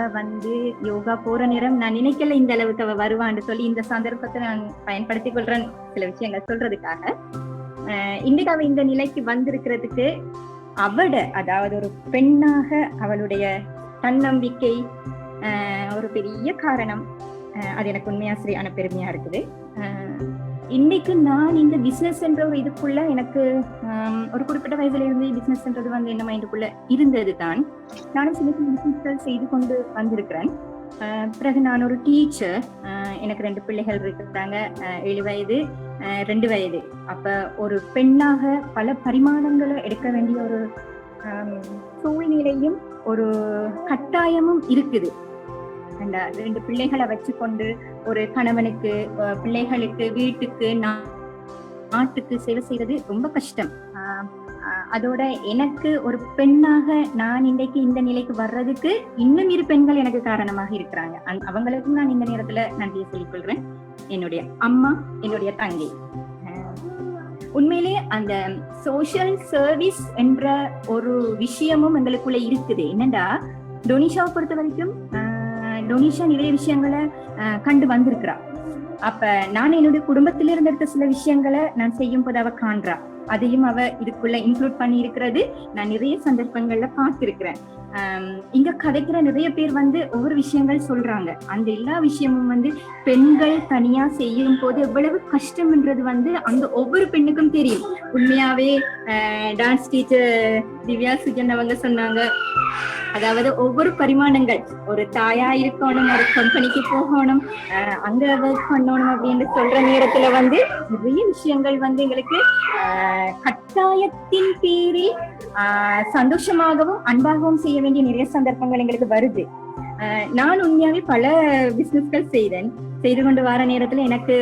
யோகா போற நேரம் நான் நினைக்கல இந்த அளவுக்கு அவ வருவான்னு சொல்லி இந்த சந்தர்ப்பத்தை நான் பயன்படுத்திக் கொள்றேன் சில விஷயங்கள் சொல்றதுக்காக. இன்னைக்கு அவ இந்த நிலைக்கு வந்திருக்கிறதுக்கு அதாவது ஒரு பெண்ணாக அவளுடைய தன்னம்பிக்கை ஒரு பெரிய காரணம். அது எனக்கு உண்மையா சரியான பெருமையா இருக்குது. இன்னைக்கு நான் இந்த பிசினஸ் என்ற ஒரு இதுக்குள்ள எனக்கு ஒரு குறிப்பிட்ட வயசுல இருந்து பிசினஸ்ன்றது என்ன மைண்டுக்குள்ள இருந்தது தான். நானும் சின்ன சின்ன பிசினஸ்கள் செய்து கொண்டு வந்திருக்கிறேன். பிறகு நான் ஒரு டீச்சர். எனக்கு 2 பிள்ளைகள் இருக்கிறாங்க, 7 வயது 2 வயது. அப்ப ஒரு பெண்ணாக பல பரிமாணங்களை எடுக்க வேண்டிய ஒரு சூழ்நிலையும் ஒரு கட்டாயமும் இருக்குது. 2 பிள்ளைகளை வச்சுக்கொண்டு ஒரு கணவனுக்கு, பிள்ளைகளுக்கு, வீட்டுக்கு, நாட்டுக்கு சேவை செய்யறது ரொம்ப கஷ்டம். அதோட எனக்கு ஒரு பெண்ணாக நான் இன்றைக்கு இந்த நிலைக்கு வர்றதுக்கு இன்னும் 2 பெண்கள் எனக்கு காரணமாக இருக்கிறாங்க. அவங்களுக்கும் நான் இந்த நேரத்துல நன்றியை சொல்லிக் கொள்றேன். என்னுடைய அம்மா, என்னுடைய தங்கை. உண்மையிலே அந்த சோஷியல் சர்வீஸ் என்ற ஒரு விஷயமும் எங்களுக்குள்ள இருக்குது. என்னண்டா, டொனிஷாவை பொறுத்த வரைக்கும் டொனிஷா நிறைய விஷயங்களை கண்டு வந்திருக்கிறா. அப்ப நான் என்னுடைய குடும்பத்தில இருந்து எடுத்த சில விஷயங்களை நான் செய்யும் போது அவ காண்றா. அதையும் அவ இதுக்குள்ள இன்க்ளூட் பண்ணி இருக்கிறது நான் நிறைய சந்தர்ப்பங்கள்ல பார்த்திருக்கிறேன். இங்க கதைக்கிற நிறைய பேர் ஒவ்வொரு விஷயங்கள் சொல்றாங்க. அந்த எல்லா விஷயமும் பெண்கள் தனியா செய்யும் போது எவ்வளவு கஷ்டம்ன்றது அந்த ஒவ்வொரு பெண்ணுக்கும் தெரியும். உண்மையாவே டான்ஸ் டீச்சர் திவ்யா சுஜன் அவங்க சொன்னாங்க, அதாவது ஒவ்வொரு பரிமாணங்கள், ஒரு தாயா இருக்கணும், ஒரு கம்பெனிக்கு போகணும், அங்க ஒர்க் பண்ணணும் அப்படின்னு சொல்ற நேரத்துல நிறைய விஷயங்கள் எங்களுக்கு கட்டாயத்தின் பேரில் சந்தோஷமாகவும் அன்பாகவும் செய்ய வேண்டிய நிறைய சந்தர்ப்பங்கள் எங்களுக்கு வருது. நான் உண்மையாவே பல பிசினஸ்கள் செய்து கொண்டு வர நேரத்துல எனக்கு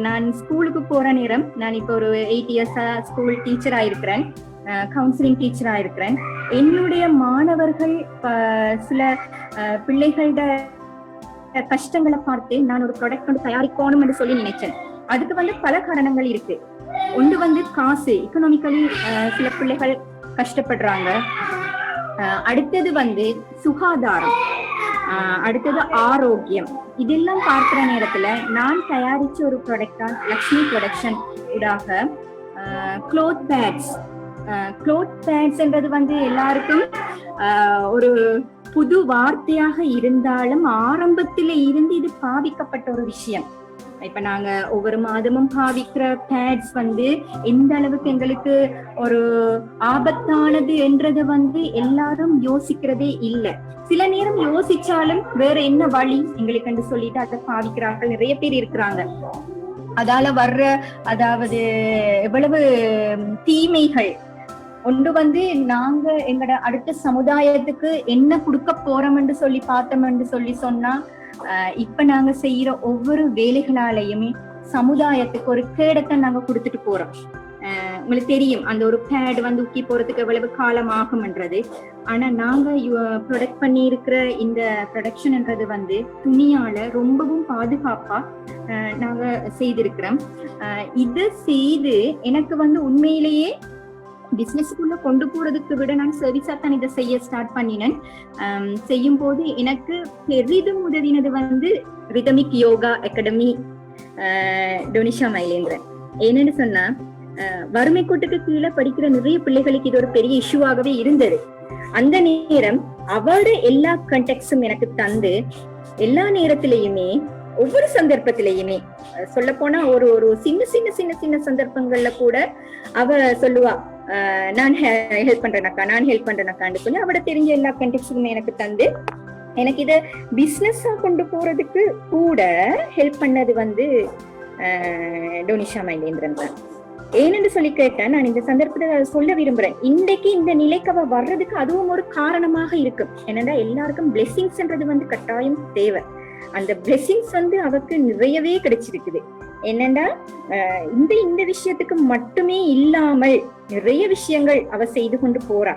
நான் ஸ்கூலுக்கு போற நேரம், நான் இப்போ ஒரு 8 இயர்ஸா ஸ்கூல் டீச்சரா இருக்கிறேன், கவுன்சிலிங் டீச்சரா இருக்கிறேன். என்னுடைய மாணவர்கள் சில பிள்ளைகளோட கஷ்டங்களை பார்த்து நான் ஒரு ப்ராடக்ட் தயாரிக்கணும் என்று சொல்லி நினைச்சேன். அதுக்கு பல காரணங்கள் இருக்கு. ஒன்று காசு, எக்கனாமிக்கலி சில பிள்ளைகள் கஷ்டப்படுறாங்க. அடுத்தது சுகாதாரம், அடுத்தது ஆரோக்கியம். இதெல்லாம் பார்க்கிற நேரத்துல நான் தயாரிச்ச ஒரு ப்ராடக்டா லக்ஷ்மி ப்ரொடக்ஷன் ஊடாக க்ளோத் பேட்ஸ்ன்றது எல்லாருக்கும் ஒரு புது வார்த்தையாக இருந்தாலும் ஆரம்பத்தில இருந்து இது பாவிக்கப்பட்ட ஒரு விஷயம். இப்ப நாங்க ஒவ்வொரு மாதமும் பாவிக்கிற பேட்ஸ் வந்து எந்த அளவுக்கு எங்களுக்கு ஒரு ஆபத்தானது என்றது வந்து எல்லாரும் யோசிக்கிறதே இல்லை. சில நேரம் யோசிச்சாலும் வேற என்ன வழி எங்களுக்கு என்று சொல்லிட்டு அதை பாவிக்கிறார்கள் நிறைய பேர் இருக்கிறாங்க. அதால வர்ற அதாவது எவ்வளவு தீமைகள் ஒன்று வந்து நாங்க எங்கட அடுத்த சமுதாயத்துக்கு என்ன கொடுக்க போறோம் என்று சொல்லி பார்த்தோம் என்று சொன்னா இப்ப நாங்க செய்யற ஒவ்வொரு வேலைகளாலேயுமே சமுதாயத்துக்கு ஒரு கேடத்தை நாங்க கொடுத்துட்டு போறோம். உங்களுக்கு தெரியும் அந்த ஒரு பேட் வந்து ஊக்கி போறதுக்கு எவ்வளவு காலம் ஆகும்ன்றது. ஆனா நாங்க ப்ரொடக்ட் பண்ணி இருக்கிற இந்த ப்ரொடக்ஷன்ன்றது வந்து துணியால ரொம்பவும் பாதுகாப்பா நாங்க செய்திருக்கிறோம். இதை செய்து எனக்கு வந்து உண்மையிலேயே பிசினஸ்க்குள்ள கொண்டு போறதுக்கு விட நான் சர்வீஸா தான் இதை செய்ய ஸ்டார்ட் பண்ணினேன். செய்யும் போது எனக்கு பெரிதும் உதவினது வந்து ரிதமிக் யோகா அகாடமி டோனிஷா மயிலேந்திரன். என்னன்னு சொன்னா வறுமை கோட்டுக்கு கீழே படிக்கிற நிறைய பிள்ளைகளுக்கு இது ஒரு பெரிய இஷ்யூவாகவே இருந்தது. அந்த நேரம் அவரோட எல்லா கண்டெக்ட்ஸும் எனக்கு தந்து எல்லா நேரத்திலையுமே ஒவ்வொரு சந்தர்ப்பத்திலையுமே சொல்ல போனா ஒரு ஒரு சின்ன சின்ன சின்ன சின்ன சந்தர்ப்பங்கள்ல கூட அவ சொல்லுவா நான் ஹெல்ப் பண்றேனக்கான்னு சொல்லி அவட தெரிஞ்ச எல்லா கண்டெக்ட்ஸுமே எனக்கு தந்து எனக்கு இத பிசினஸா கொண்டு போறதுக்கு கூட ஹெல்ப் பண்ணது வந்து டோனிஷா மயிலேந்திரன் தான். ஏன்னு சொல்லி கேட்டேன். நான் இந்த சந்தர்ப்பத்தை சொல்ல விரும்புறேன். இன்றைக்கு இந்த நிலைக்கு அவ வர்றதுக்கு அதுவும் ஒரு காரணமாக இருக்கும். என்னன்னா எல்லாருக்கும் பிளெஸிங்ஸ்ன்றது வந்து கட்டாயம் தேவை. அந்த பிளெஸிங்ஸ் வந்து அவருக்கு நிறையவே கிடைச்சிருக்குது. என்னன்னா இந்த விஷயத்துக்கு மட்டுமே இல்லாமல் நிறைய விஷயங்கள் அவ செய்து கொண்டு போறா.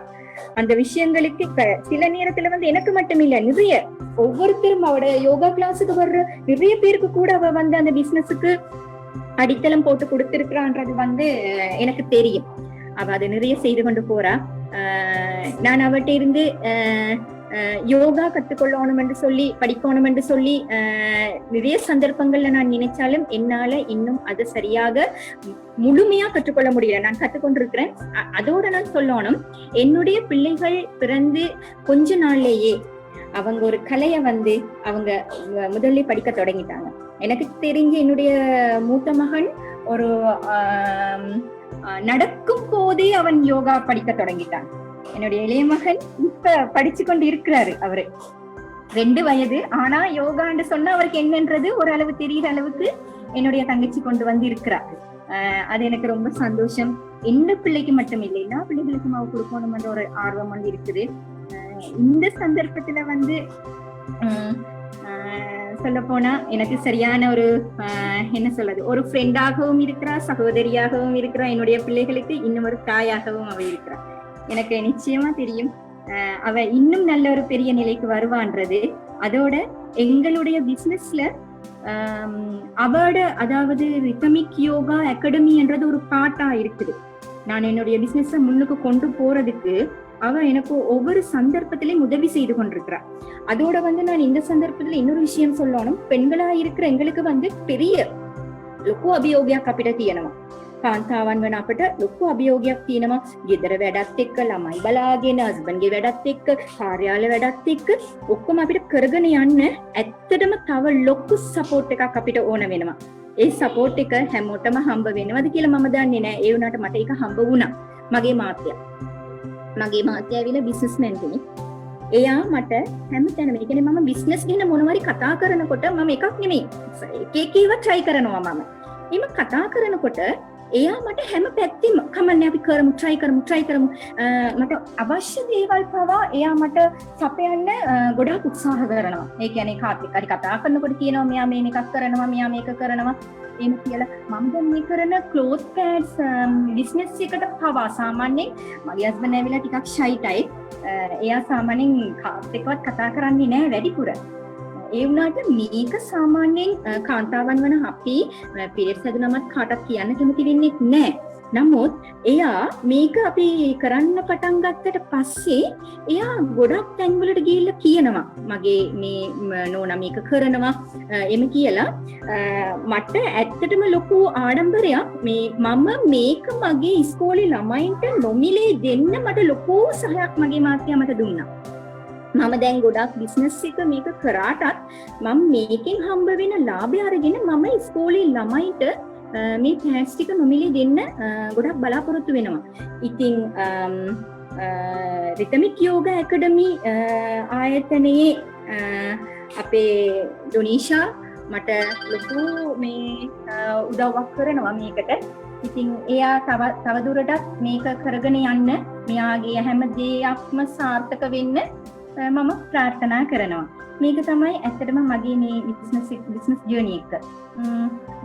அந்த விஷயங்களுக்கு சில நேரத்துல வந்து எனக்கு மட்டும் இல்ல, நிறைய ஒவ்வொருத்தரும் அவட யோகா கிளாஸுக்கு வர்ற நிறைய பேருக்கு கூட அவ வந்து அந்த பிசினஸுக்கு அடித்தளம் போட்டு கொடுத்திருக்கிறான்றது வந்து எனக்கு தெரியும். அவ அதை நிறைய செய்து கொண்டு போறா. நான் அவட்ட இருந்து யோகா கத்துக்கொள்ளணும் என்று சொல்லி படிக்கணும் என்று சொல்லி நிறைய சந்தர்ப்பங்கள்ல நான் நினைச்சாலும் என்னால இன்னும் அதை சரியாக முழுமையா கற்றுக்கொள்ள முடியல. நான் கற்றுக்கொண்டிருக்கிறேன். அதோட நான் சொல்லணும், என்னுடைய பிள்ளைகள் பிறந்து கொஞ்ச நாள்லேயே அவங்க ஒரு கலைய வந்து அவங்க முதல்ல படிக்க தொடங்கிட்டாங்க. எனக்கு தெரிஞ்சு என்னுடைய மூத்த மகன் ஒரு நடக்கும் போதே அவன் யோகா படிக்க தொடங்கிட்டான். என்னுடைய இளைய மகன் இப்ப படிச்சு கொண்டு இருக்கிறாரு. அவரு 2 வயது. ஆனா யோகான்னு சொன்னா அவருக்கு என்னன்றது ஒரு அளவு தெரிகிற அளவுக்கு என்னுடைய தங்கச்சி கொண்டு வந்து இருக்கிறாரு. அது எனக்கு ரொம்ப சந்தோஷம். எந்த பிள்ளைக்கு மட்டும் இல்லை, எல்லா பிள்ளைகளுக்கும் அவ கொடுக்கணும்ன்ற ஒரு ஆர்வம் வந்து இருக்குது. இந்த சந்தர்ப்பத்துல வந்து சொல்ல போனா எனக்கு சரியான ஒரு என்ன சொல்றது, ஒரு ஃப்ரெண்டாகவும் இருக்கிறா, சகோதரியாகவும் இருக்கிறா. என்னுடைய பிள்ளைகளுக்கு இன்னும் ஒரு தாயாகவும் அவ இருக்கிறா. எனக்கு நிச்சயமா தெரியும் அவ இன்னும் நல்ல ஒரு பெரிய நிலைக்கு வருவான்றது. அதோட எங்களுடைய பிசினஸ்ல அவட அதாவது ரிதமிக் யோகா அகாடமி என்றது ஒரு பாட்டா இருக்குது. நான் என்னுடைய பிசினஸ் முன்னுக்கு கொண்டு போறதுக்கு அவ எனக்கு ஒவ்வொரு சந்தர்ப்பத்திலையும் உதவி செய்து கொண்டிருக்கிறா. அதோட வந்து நான் இந்த சந்தர்ப்பத்துல இன்னொரு விஷயம் சொல்லணும். பெண்களா இருக்கிற எங்களுக்கு வந்து பெரிய ලොකු අභියෝගයක් අපිට තියෙනවා. කාන්තාවන් වන අපට ලොකු අභියෝගයක් තියෙනවා. ගෙදර වැඩත් එක්ක, ළමයි බලාගෙන, හස්බන්ඩ්ගේ වැඩත් එක්ක, කාර්යාල වැඩත් එක්ක ඔක්කොම අපිට කරගෙන යන්න ඇත්තටම තව ලොකු සපෝට් එකක් අපිට ඕන වෙනවා. ඒ සපෝට් එක හැමෝටම හම්බ වෙනවද කියලා මම දන්නේ නැහැ. ඒ වුණාට මට ඒක හම්බ වුණා. මගේ මාත්‍යා ඇවිල්ලා බිස්නස්මෑන් කෙනෙක්. එයා මට හැමතැනම, ඒ කියන්නේ මම බිස්නස් ගැන මොනවාරි කතා කරනකොට මම එකක් නෙමෙයි, එක ඒවා try කරනවා මම. එහෙම කතා කරනකොට එයා මට හැම පැත්තෙම කමන්නේ අපි කරමු, try කරමු මට අවශ්‍ය දේවල් පවා එයා මට සපයන්න ගොඩාක් උත්සාහ කරනවා. ඒ කියන්නේ කාත් එක්ක හරි කතා කරනකොට කියනවා මෙයා මේ එකක් කරනවා, මෙයා මේක කරනවා එහෙම කියලා. මම දැන් මේ කරන ක්ලෝත් පැඩ්ස් බිස්නස් එකට පවා සාමාන්‍යයෙන් මගේ හස්බන්ඩ් ඇවිල්ලා ටිකක් shy type. එයා සාමාන්‍යයෙන් කාත් එක්කවත් කතා කරන්නේ නැහැ වැඩිපුර. ඒ වුණාට මේක සාමාන්‍යයෙන් කාන්තාවන් වන අපි පීරියඩ්ස් හැදුනමත් කාටවත් කියන්න කැමති වෙන්නේ නැහැ. නමුත් එයා මේක අපි කරන්න පටන් ගත්තට පස්සේ එයා ගොඩක් තැන්වලට ගිහිල්ලා කියනවා මගේ මේ නෝනා මේක කරනවා එමෙ කියලා. මට ඇත්තටම ලොකු ආඩම්බරයක්. මේ මම මේක මගේ ඉස්කෝලේ ළමයින්ට නොමිලේ දෙන්න මට ලොකු සහයක් මගේ මාත්‍යා මට දුන්නා. මම දැන් ගොඩක් බිස්නස් එක මේක කරාටත් මම මේකෙන් හම්බ වෙන ලාභය අරගෙන මම ඉස්කෝලේ ළමයිට මේ පෑන්ස් ටික නොමිලේ දෙන්න ගොඩක් බලාපොරොත්තු වෙනවා. ඉතින් රිතමික් යෝගා ඇකඩමි ආයතනයේ අපේ ඩොනීෂා මට ලොකු මේ උදව්වක් කරනවා මේකට. ඉතින් එයා තවදුරටත් මේක කරගෙන යන්න මෙයාගේ හැම දෙයක්ම සාර්ථක වෙන්න මම ප්‍රාර්ථනා කරනවා. මේක තමයි ඇත්තටම මගේ මේ බිස්නස් ජර්නි එක.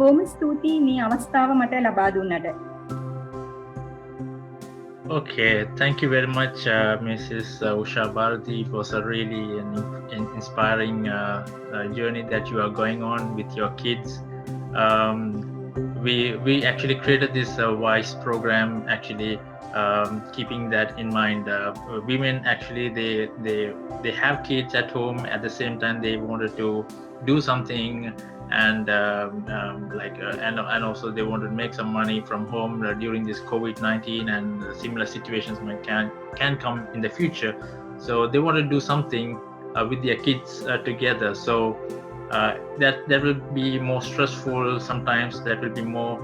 බොහොම ස්තුතියි මේ අවස්ථාව මට ලබා දුන්නට. Okay, thank you very much, Mrs. Usha Bharati. It was a really inspiring journey that you are going on with your kids. We actually created this WISE program, actually keeping that in mind. Women actually they have kids at home. At the same time, they wanted to do something, and and also they wanted to make some money from home during this COVID-19 and similar situations can come in the future. So they want to do something with their kids together. So that will be more stressful sometimes. That will be more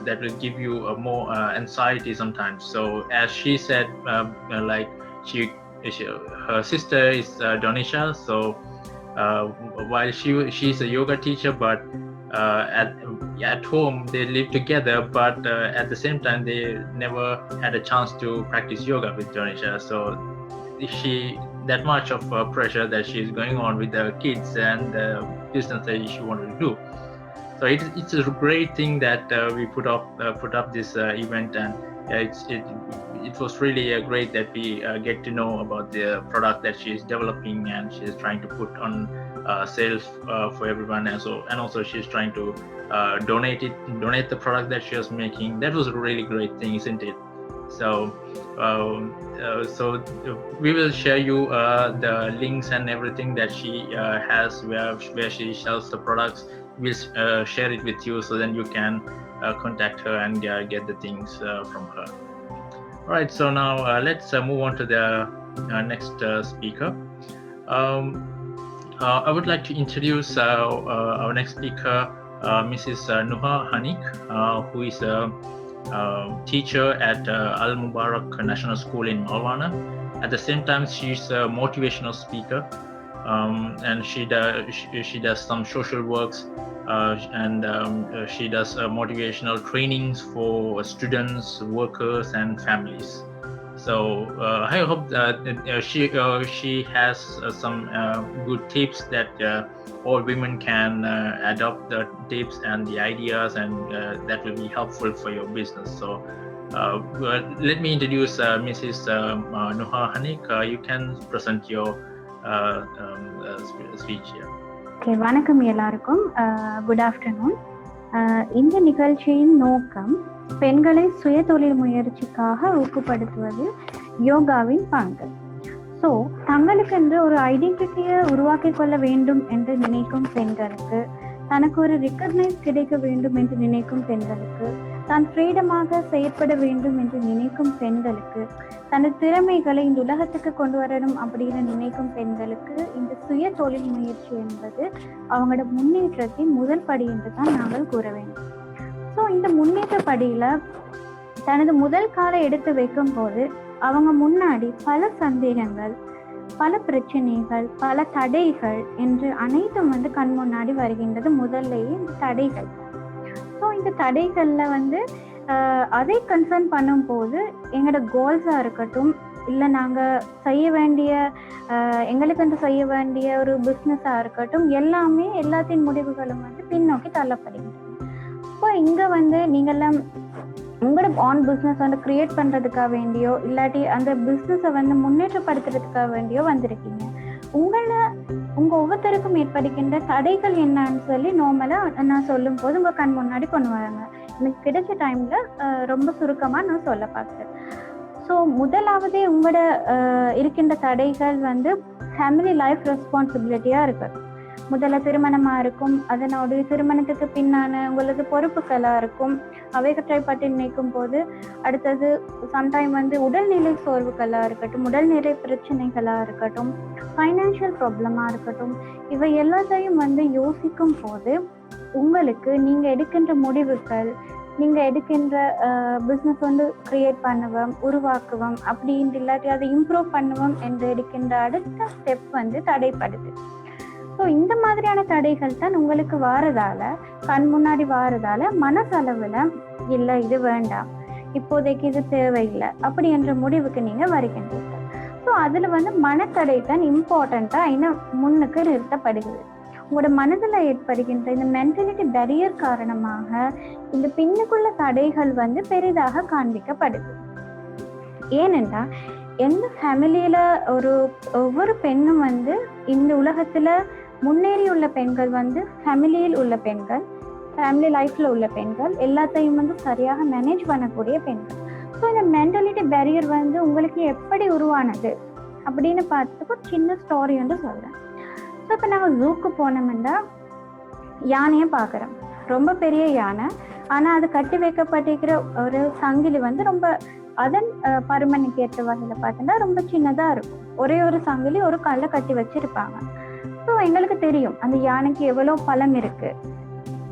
that will give you more anxiety sometimes. So as she said, like her sister is Donisha. So while she's a yoga teacher, but at home they live together, but at the same time they never had a chance to practice yoga with Donisha. So that much of pressure that she's going on with the kids and the business that she wanted to do. So it's a great thing that we put up this event, and it was really great that we get to know about the product that she's developing, and she's trying to put on sales for everyone, and also she's trying to donate the product that she was making. That was a really great thing, isn't it? So we will share you the links and everything that she has where she sells the products. We'll share it with you, so then you can contact her and get the things from her. All right, so now let's move on to the next speaker. I would like to introduce our next speaker, Mrs. Nuha Hanik, who is a teacher at Al Mubarak National School in Malwana. At the same time, she's a motivational speaker, and she does some social works, and she does motivational trainings for students, workers, and families. So I hope that she has some good tips that all women can adopt the tips and the ideas, and that will be helpful for your business. So let me introduce Mrs. Nuha Hanik. You can present your speech here. Okay, வணக்கம் எல்லாருக்கும். Good afternoon. இந்த நிகழ்ச்சியின் நோக்கம் பெண்களை சுய தொழில் முயற்சிக்காக ஊக்கப்படுத்துவது யோகாவின் பங்கு. So தங்களுக்கென்று ஒரு ஐடென்டிட்டியை உருவாக்கி கொள்ள வேண்டும் என்று நினைக்கும் பெண்களுக்கு, தனக்கு ஒரு ரெக்கக்னைஸ் கிடைக்க வேண்டும் என்று நினைக்கும் பெண்களுக்கு, தான் ஃப்ரீடமாக செயற்பட வேண்டும் என்று நினைக்கும் பெண்களுக்கு, தனது திறமைகளை இந்த உலகத்துக்கு கொண்டு வரணும் அப்படின்னு நினைக்கும் பெண்களுக்கு இந்த சுய தொழில் முயற்சி என்பது அவங்களோட முன்னேற்றத்தின் முதல் படி என்று தான் நாங்கள் கூற வேண்டும். ஸோ இந்த முன்னேற்ற படியில தனது முதல் காலை எடுத்து வைக்கும் போது அவங்க முன்னாடி பல சந்தேகங்கள், பல பிரச்சனைகள், பல தடைகள் என்று அனைத்தும் கண் முன்னாடி வருகின்றது. முதல்லையே இந்த தடைகள். ஸோ இந்த தடைகள்ல அதை கன்சர்ன் பண்ணும் போது எங்களோட கோல்ஸா இருக்கட்டும், இல்லை நாங்கள் செய்ய வேண்டிய எங்களுக்கு செய்ய வேண்டிய ஒரு பிஸ்னஸாக இருக்கட்டும், எல்லாத்தின் முடிவுகளும் பின்னோக்கி தள்ளப்படுகின்றன. இப்போ இங்கே நீங்கள்லாம் உங்களோட ஆன் பிஸ்னஸ் கிரியேட் பண்ணுறதுக்காக வேண்டியோ இல்லாட்டி அந்த பிஸ்னஸை முன்னேற்றப்படுத்துறதுக்காக வேண்டியோ வந்திருக்கீங்க. உங்கள் ஒவ்வொருத்தருக்கும் ஏற்படுகின்ற தடைகள் என்னன்னு சொல்லி நார்மலாக நான் சொல்லும் போது உங்கள் கண் முன்னாடி கொண்டு வராங்க. எனக்கு கிடைச்ச டைமில் ரொம்ப சுருக்கமாக நான் சொல்ல பார்க்குறேன். ஸோ முதலாவதே உங்களோட இருக்கின்ற தடைகள் ஃபேமிலி லைஃப் ரெஸ்பான்சிபிலிட்டியாக இருக்குது. முதல்ல திருமணமா இருக்கும், அதனோட திருமணத்துக்கு பின்னான உங்களது பொறுப்புகளா இருக்கும், அவைகளை பற்றி நினைக்கும் போது அடுத்தது சம்டைம் வந்து உடல்நிலை சோர்வுகளா இருக்கட்டும், உடல்நிலை பிரச்சனைகளா இருக்கட்டும், ஃபைனான்சியல் ப்ராப்ளமா இருக்கட்டும், இவை எல்லாத்தையும் வந்து யோசிக்கும் போது உங்களுக்கு நீங்க எடுக்கின்ற முடிவுகள், நீங்க எடுக்கின்ற பிஸ்னஸ் வந்து கிரியேட் பண்ணுவோம், உருவாக்குவோம், அப்படின்ட்டு இல்லாட்டி அதை இம்ப்ரூவ் பண்ணுவோம் என்று எடுக்கின்ற அடுத்த ஸ்டெப் வந்து தடைப்படுது. ஸோ இந்த மாதிரியான தடைகள் தான் உங்களுக்கு வாரதால, கண் முன்னாடி வாரதால மனசளவில் இல்லை இது வேண்டாம், இப்போதைக்கு இது தேவையில்லை அப்படி என்ற முடிவுக்கு நீங்க வருகின்றீர்கள். ஸோ அதுல வந்து மனத்தடை தான் இம்பார்ட்டண்டா இன்னும் முன்னுக்கு நிறுத்தப்படுகிறது. உங்களோட மனதில் ஏற்படுகின்ற இந்த மென்டாலிட்டி பேரியர் காரணமாக இந்த பின்னுக்குள்ள தடைகள் வந்து பெரிதாக காண்பிக்கப்படுது. ஏனென்றா எந்த ஃபேமிலியில ஒவ்வொரு பெண்ணும் வந்து இந்த உலகத்துல முன்னேறியுள்ள பெண்கள் வந்து ஃபேமிலியில் உள்ள பெண்கள், ஃபேமிலி லைஃப்ல உள்ள பெண்கள், எல்லாத்தையும் வந்து சரியாக மேனேஜ் பண்ணக்கூடிய பெண்கள். ஸோ இந்த மென்டாலிட்டி பேரியர் வந்து உங்களுக்கு எப்படி உருவானது அப்படின்னு பார்த்துட்டு ஒரு சின்ன ஸ்டோரி வந்து சொல்றேன். ஸோ இப்போ நாங்கள் ஜூக்கு போனோம்னா யானையை பார்க்குறோம், ரொம்ப பெரிய யானை, ஆனால் அது கட்டி வைக்கப்பட்டிருக்கிற ஒரு சங்கிலி வந்து ரொம்ப அதன் பருமனுக்கு ஏற்ற வகையில் பார்த்தோன்னா ரொம்ப சின்னதாக இருக்கும். ஒரே ஒரு சங்கிலி ஒரு காலில் கட்டி வச்சிருப்பாங்க. ஸோ எங்களுக்கு தெரியும் அந்த யானைக்கு எவ்வளோ பலம் இருக்கு,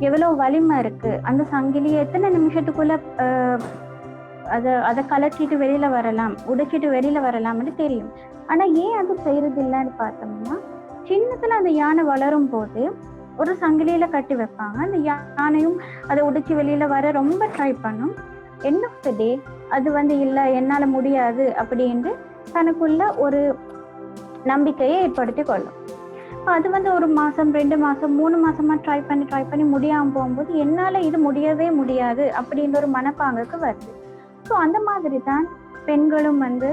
எவ்வளோ வலிமை இருக்கு, அந்த சங்கிலி எத்தனை நிமிஷத்துக்குள்ள அதை கலட்டிட்டு வெளியில வரலாம், உடைச்சிட்டு வெளியில வரலாம்னு தெரியும். ஆனால் ஏன் அது செய்யறது இல்லைன்னு பார்த்தோம்னா, சின்னத்துல அந்த யானை வளரும் போது ஒரு சங்கிலியில கட்டி வைப்பாங்க, அந்த யானையும் அதை உடைச்சி வெளியில வர ரொம்ப ட்ரை பண்ணும். எண்ட் ஆஃப் த டே அது வந்து இல்லை என்னால முடியாது அப்படின்னு தனக்குள்ள ஒரு நம்பிக்கையை ஏற்படுத்தி கொள்ளும். அது வந்து 1 மாசம் 2 மாசம் 3 மாசமா ட்ரை பண்ணி முடியாம போகும்போது என்னால இது முடியவே முடியாது அப்படின்ற ஒரு மனப்பாங்குக்கு வருது. ஸோ அந்த மாதிரி தான் பெண்களும் வந்து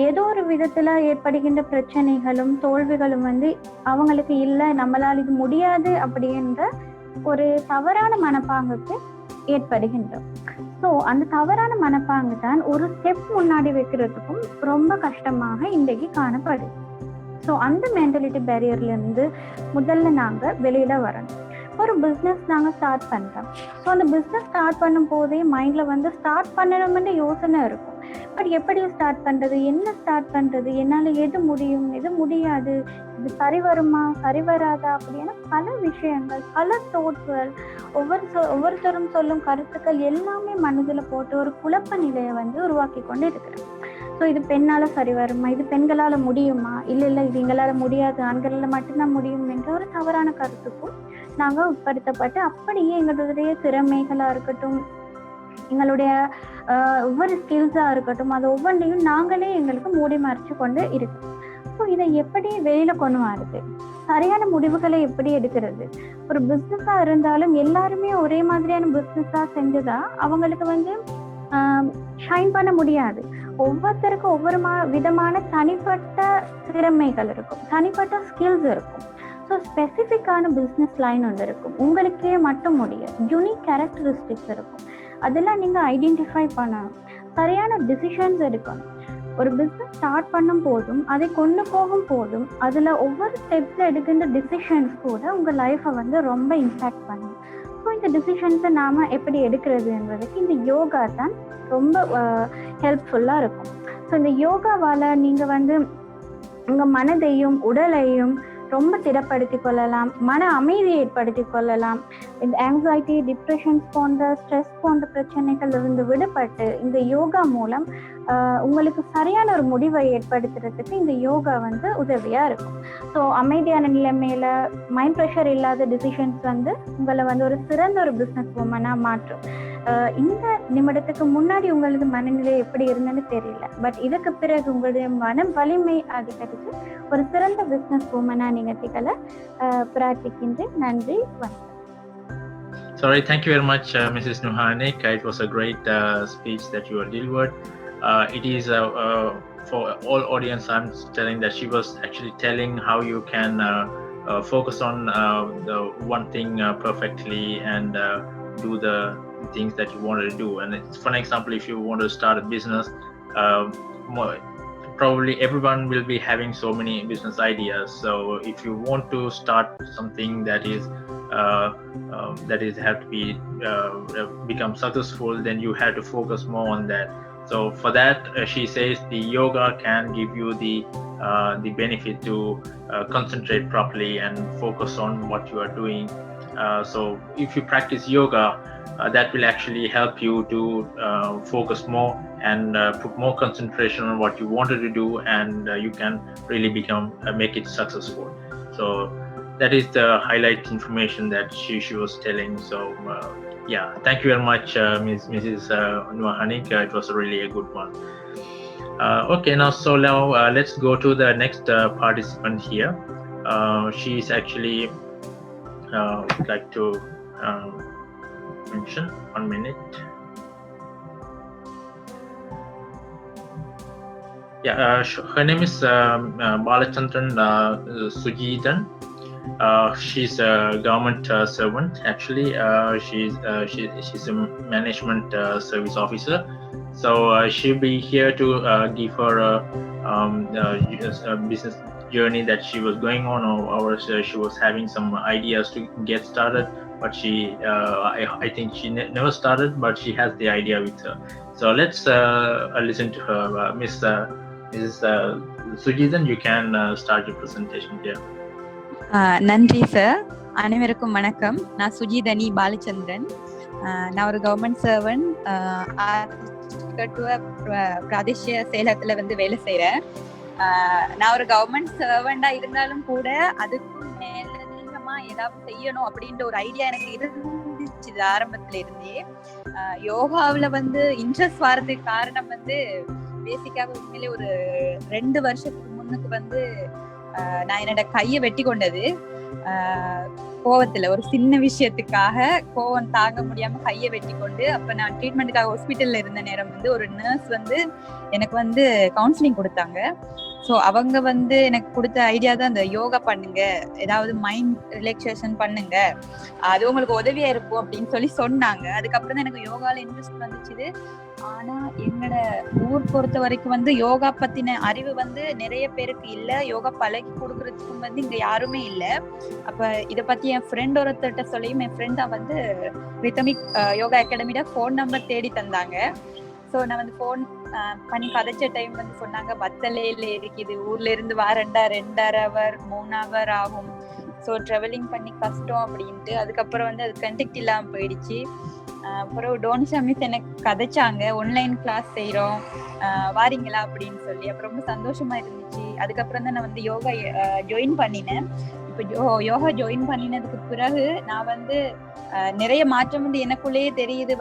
ஏதோ ஒரு விதத்துல ஏற்படுகின்ற பிரச்சனைகளும் தோல்விகளும் வந்து அவங்களுக்கு இல்லை, நம்மளால் இது முடியாது அப்படின்ற ஒரு தவறான மனப்பாங்குக்கு ஏற்படுகின்றோம். ஸோ அந்த தவறான மனப்பாங்கு தான் ஒரு ஸ்டெப் முன்னாடி வைக்கிறதுக்கும் ரொம்ப கஷ்டமாக இன்றைக்கு காணப்படுது. ஸோ அந்த மென்டாலிட்டி பேரியர்ல இருந்து முதல்ல நாங்க வெளியில வரணும். ஒரு பிஸ்னஸ் நாங்கள் ஸ்டார்ட் பண்ணுறோம். ஸோ அந்த பிஸ்னஸ் ஸ்டார்ட் பண்ணும் போதே மைண்டில் வந்து ஸ்டார்ட் பண்ணணும்னு யோசனை இருக்கும். பட் எப்படி ஸ்டார்ட் பண்ணுறது, என்ன ஸ்டார்ட் பண்ணுறது, என்னால் எது முடியும் எது முடியாது, இது சரி வருமா சரி வராதா அப்படின்னா பல விஷயங்கள், பல தோட்கள், ஒவ்வொருத்தரும் சொல்லும் கருத்துக்கள் எல்லாமே மனதில் போட்டு ஒரு குழப்ப நிலையை வந்து உருவாக்கி கொண்டு இருக்கிறேன். ஸோ இது பெண்ணால் சரி வருமா, இது பெண்களால் முடியுமா, இல்லை இது எங்களால் முடியாது, ஆண்களால் மட்டும்தான் முடியும் என்ற ஒரு தவறான கருத்துக்கும் நாங்கள் உட்படுத்தப்பட்டு அப்படியே எங்களுடைய திறமைகளாக இருக்கட்டும், எங்களுடைய ஒவ்வொரு ஸ்கில்ஸாக இருக்கட்டும், அது ஒவ்வொன்றையும் நாங்களே எங்களுக்கு மூடி மறைச்சு கொண்டு இருக்கு. ஸோ இதை எப்படி வெளியில கொண்டு வருது, சரியான முடிவுகளை எப்படி எடுக்கிறது. ஒரு பிஸ்னஸாக இருந்தாலும் எல்லாருமே ஒரே மாதிரியான பிஸ்னஸாக செஞ்சுதான் அவங்களுக்கு வந்து ஷைன் பண்ண முடியாது. ஒவ்வொருத்தருக்கும் ஒவ்வொரு விதமான தனிப்பட்ட திறமைகள் இருக்கும், தனிப்பட்ட ஸ்கில்ஸ் இருக்கும். ஸோ ஸ்பெசிஃபிக்கான பிஸ்னஸ் லைன் ஒன்று இருக்கும், உங்களுக்கே மட்டும் முடியும், யூனிக் கேரக்டரிஸ்டிக்ஸ் இருக்கும். அதெல்லாம் நீங்கள் ஐடென்டிஃபை பண்ணணும், சரியான டிசிஷன்ஸ் எடுக்கணும். ஒரு பிஸ்னஸ் ஸ்டார்ட் பண்ணும் போதும் அதை கொண்டு போகும் போதும் அதில் ஒவ்வொரு ஸ்டெப்ஸில் எடுக்கின்ற டிசிஷன்ஸ் கூட உங்கள் லைஃப்பை வந்து ரொம்ப இம்பேக்ட் பண்ணும். ஸோ இந்த டிசிஷன்ஸை நாம் எப்படி எடுக்கிறது என்பதுக்கு இந்த யோகா தான் ரொம்ப ஹெல்ப்ஃபுல்லாக இருக்கும். ஸோ இந்த யோகாவால் நீங்கள் வந்து உங்கள் மனதையும் உடலையும் ரொம்ப திடப்படுத்தி கொள்ளலாம், மன அமைதியை ஏற்படுத்தி கொள்ளலாம். இந்த ஆங்ஸைட்டி, டிப்ரெஷன்ஸ் போன்ற ஸ்ட்ரெஸ் போன்ற பிரச்சனைகள் இருந்து விடுபட்டு இந்த யோகா மூலம் உங்களுக்கு சரியான ஒரு முடிவை ஏற்படுத்துறதுக்கு இந்த யோகா வந்து உதவியா இருக்கும். ஸோ அமைதியான நிலைமையில மைண்ட் ப்ரெஷர் இல்லாத டிசிஷன்ஸ் வந்து உங்களை வந்து ஒரு சிறந்த ஒரு பிஸ்னஸ் உமனா மாற்றும். இந்த நிமிடத்துக்கு முன்னாடி உங்களது மனநிலை எப்படி இருந்ததுன்னு தெரியல, பட் இதுக்கு பிறகு உங்களுடைய மன வலிமை அதிகரித்து ஒரு சிறந்த பிஸ்னஸ் உமனா நீங்க திகழ பிரார்த்திக்கின்றேன். நன்றி, வணக்கம். Sorry, thank you very much, Mrs. Nuhanik. It was a great speech that you delivered. It is for all audience, I'm telling that she was actually telling how you can focus on the one thing perfectly and do the things that you wanted to do. And it's, for example, if you want to start a business, probably everyone will be having so many business ideas. So if you want to start something that is have to be become successful, then you have to focus more on that. So for that, she says the yoga can give you the benefit to concentrate properly and focus on what you are doing. So if you practice yoga, that will actually help you to focus more and put more concentration on what you wanted to do, and you can really make it successful. So that is the highlight information that she was telling. So yeah, thank you very much, Mrs. Nuahanik. It was really a good one. Okay, now let's go to the next participant here. She's actually would like to mention 1 minute. Yeah, her name is Balachandran Sujitan. She's a government servant. Actually, she's a management service officer. So she'll be here to give her a business journey that she was going on, or she was having some ideas to get started, but I think she never started, but she has the idea with her. So let's listen to her. Mrs. Sujitan, you can start your presentation here. நன்றி sir. அனைவருக்கும் வணக்கம். நான் சுஜிதனி பாலச்சந்திரன். நான் ஒரு government servant. பிராதேசிய சேலத்துல வேலை செய்யறேன். நான் ஒரு கவர்மெண்ட் சர்வெண்டா இருந்தாலும் கூட அதுக்கும் மேலதிகமா ஏதாவது செய்யணும் அப்படின்ற ஒரு ஐடியா எனக்கு இருந்துச்சு ஆரம்பத்துல இருந்தே. யோகாவில இன்ட்ரெஸ்ட் வர்றதுக்கு காரணம் பேசிக்காக உண்மையிலே ஒரு 2 வருஷத்துக்கு முன்னுக்கு நான் என்னோட கையை வெட்டி கொண்டது. கோவத்துல ஒரு சின்ன விஷயத்துக்காக கோவம் தாங்க முடியாம கையை வெட்டி கொண்டு, அப்ப நான் ட்ரீட்மெண்ட்டுக்காக ஹாஸ்பிட்டல்ல இருந்த நேரம் ஒரு நர்ஸ் எனக்கு கவுன்சிலிங் கொடுத்தாங்க. ஸோ அவங்க எனக்கு கொடுத்த ஐடியா தான் இந்த யோகா பண்ணுங்க, ஏதாவது மைண்ட் ரிலாக்ஸேஷன் பண்ணுங்க, அது உங்களுக்கு உதவியா இருக்கும் அப்படின்னு சொன்னாங்க. அதுக்கப்புறம் தான் எனக்கு யோகால இன்ட்ரெஸ்ட் வந்துச்சு. ஆனா எங்களோட ஊர் பொறுத்த வரைக்கும் யோகா பத்தின அறிவு நிறைய பேருக்கு இல்ல. யோகா பழகி கொடுக்கறதுக்கும் இங்க யாருமே இல்ல. அப்ப இத பத்தி என் ஃப்ரெண்ட் ஒருத்தர்கிட்ட சொல்லியும், என் ஃப்ரெண்ட் தான் ரிதமிக் யோகா அகாடமியோட ஃபோன் நம்பர் தேடி தந்தாங்க. ஸோ நான் ஃபோன் பண்ணி கதைச்ச டைம் சொன்னாங்க, பத்தலையில இருக்குது, ஊர்ல இருந்து வாரண்டா 2.5 hour 3 hour ஆகும், ஸோ ட்ராவலிங் பண்ணி கஷ்டம் அப்படின்ட்டு. அதுக்கப்புறம் அது கண்டெக்ட் இல்லாம போயிடுச்சு. அப்புறம் டோனிஷா மிஸ் எனக்கு கதைச்சாங்க, ஆன்லைன் கிளாஸ் செய்யறோம் வாரீங்களா அப்படின்னு சொல்லி. அப்புறம் ரொம்ப சந்தோஷமா இருந்துச்சு. அதுக்கப்புறம் தான் நான் யோகா ஜாயின் பண்ணினேன். இப்போ யோகா ஜாயின் பண்ணினதுக்கு பிறகு நான் நிறைய மாற்றம் எனக்குள்ளேயே தெரியுது.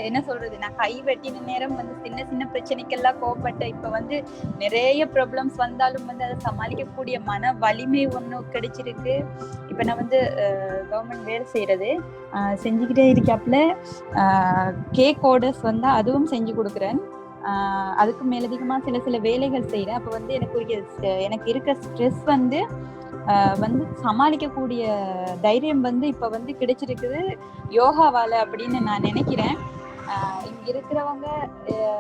என்ன சொல்றது, நான் கை வெட்டின நேரம் சின்ன சின்ன பிரச்சனைக்கெல்லாம் கோபப்பட்ட. இப்ப நிறைய ப்ராப்ளம்ஸ் வந்தாலும் அதை சமாளிக்கக்கூடிய மன வலிமை ஒண்ணு கிடைச்சிருக்கு. இப்ப நான் கவர்மெண்ட் வேலை செய்யறது செஞ்சுக்கிட்டே இருக்காப்புல. கேக் ஆர்டர்ஸ் அதுவும் செஞ்சு கொடுக்குறேன். அதுக்கு மேலதிகமா சில வேலைகள் செய்யறேன். அப்ப எனக்கு இருக்க ஸ்ட்ரெஸ் சமாளிக்கக்கூடிய தைரியம் இப்ப கிடைச்சிருக்குது யோகாவால அப்படின்னு நான் நினைக்கிறேன். இங்க இருக்கிறவங்க,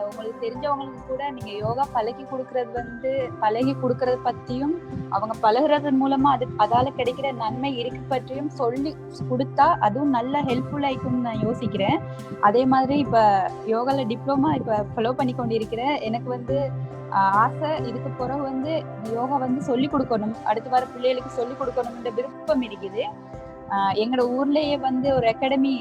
உங்களுக்கு தெரிஞ்சவங்களுக்கு கூட நீங்க யோகா பழகி கொடுக்கறது பத்தியும், அவங்க பழகுறது மூலமா அதால கிடைக்கிற நன்மை இருக்கு பற்றியும் சொல்லி கொடுத்தா அதுவும் நல்ல ஹெல்ப்ஃபுல்லா இருக்கும்னு நான் யோசிக்கிறேன். அதே மாதிரி இப்ப யோகால டிப்ளமா இப்ப ஃபாலோ பண்ணி கொண்டிருக்கிறேன். எனக்கு ஆசை, இதுக்கு பிறகு யோகா சொல்லி கொடுக்கணும், அடுத்து வர பிள்ளைகளுக்கு சொல்லி கொடுக்கணும்ன்ற விருப்பம் இருக்குது. எங்களோட ஊர்லயே ஒரு அகாடமி,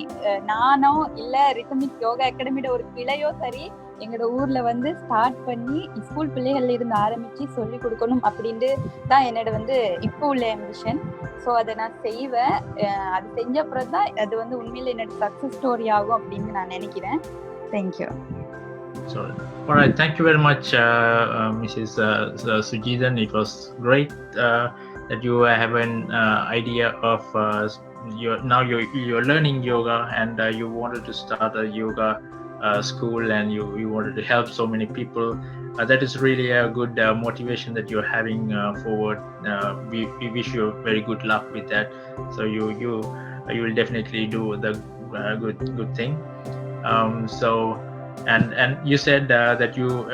நானோ இல்ல ரிதமிக் யோகா அகாடமியோட ஒரு கிளையோ சரி, எங்களோட ஊர்ல ஸ்டார்ட் பண்ணி ஸ்கூல் பிள்ளைகள்ல இருந்து ஆரம்பிச்சு சொல்லி கொடுக்கணும் அப்படின்ட்டு தான் என்னோட இப்போ உள்ள ஆம்பிஷன். ஸோ அதை நான் செய்வேன். அது செஞ்ச அப்புறம் தான் அது உண்மையில என்னோட சக்சஸ் ஸ்டோரி ஆகும் அப்படின்னு நான் நினைக்கிறேன். Thank you. So, all right, thank you very much, Mrs. Sujitan. It was great that you have an idea of you're learning yoga, and you wanted to start a yoga school, and you wanted to help so many people. That is really a good motivation that you're having forward. We wish you very good luck with that. So you will definitely do the good thing. So And you said that you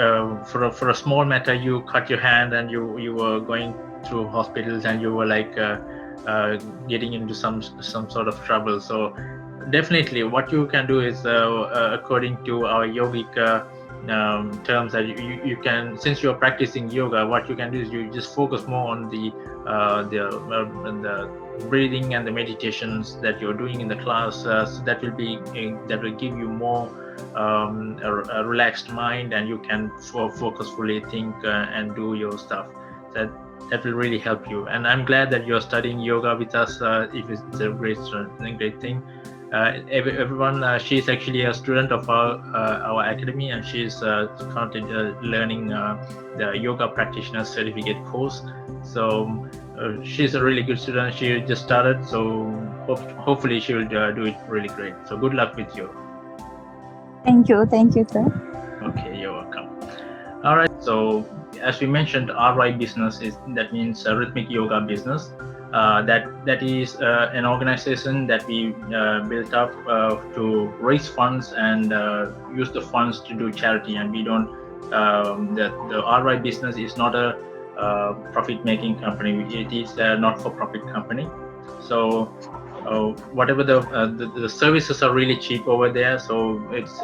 for a small matter you cut your hand and you were going through hospitals and you were like getting into some sort of trouble. So definitely what you can do is according to our yogic terms, that you can, since you're practicing yoga, what you can do is you just focus more on the breathing and the meditations that you're doing in the class, so that will give you more a relaxed mind, and you can focus fully, think and do your stuff. That will really help you. And I'm glad that you're studying yoga with us. It's a great thing. Everyone, she's actually a student of our academy, and she's currently learning the yoga practitioner certificate course. So she's a really good student. She just started, so hopefully she will do it really great. So good luck with you. Thank you, sir. Okay, you're welcome. All right, so as we mentioned, RY business that means Rhythmic Yoga Business. That is an organization that we built up to raise funds and use the funds to do charity. And we don't, the RY business is not a profit-making company. It is a not-for-profit company. So whatever the services are really cheap over there. So it's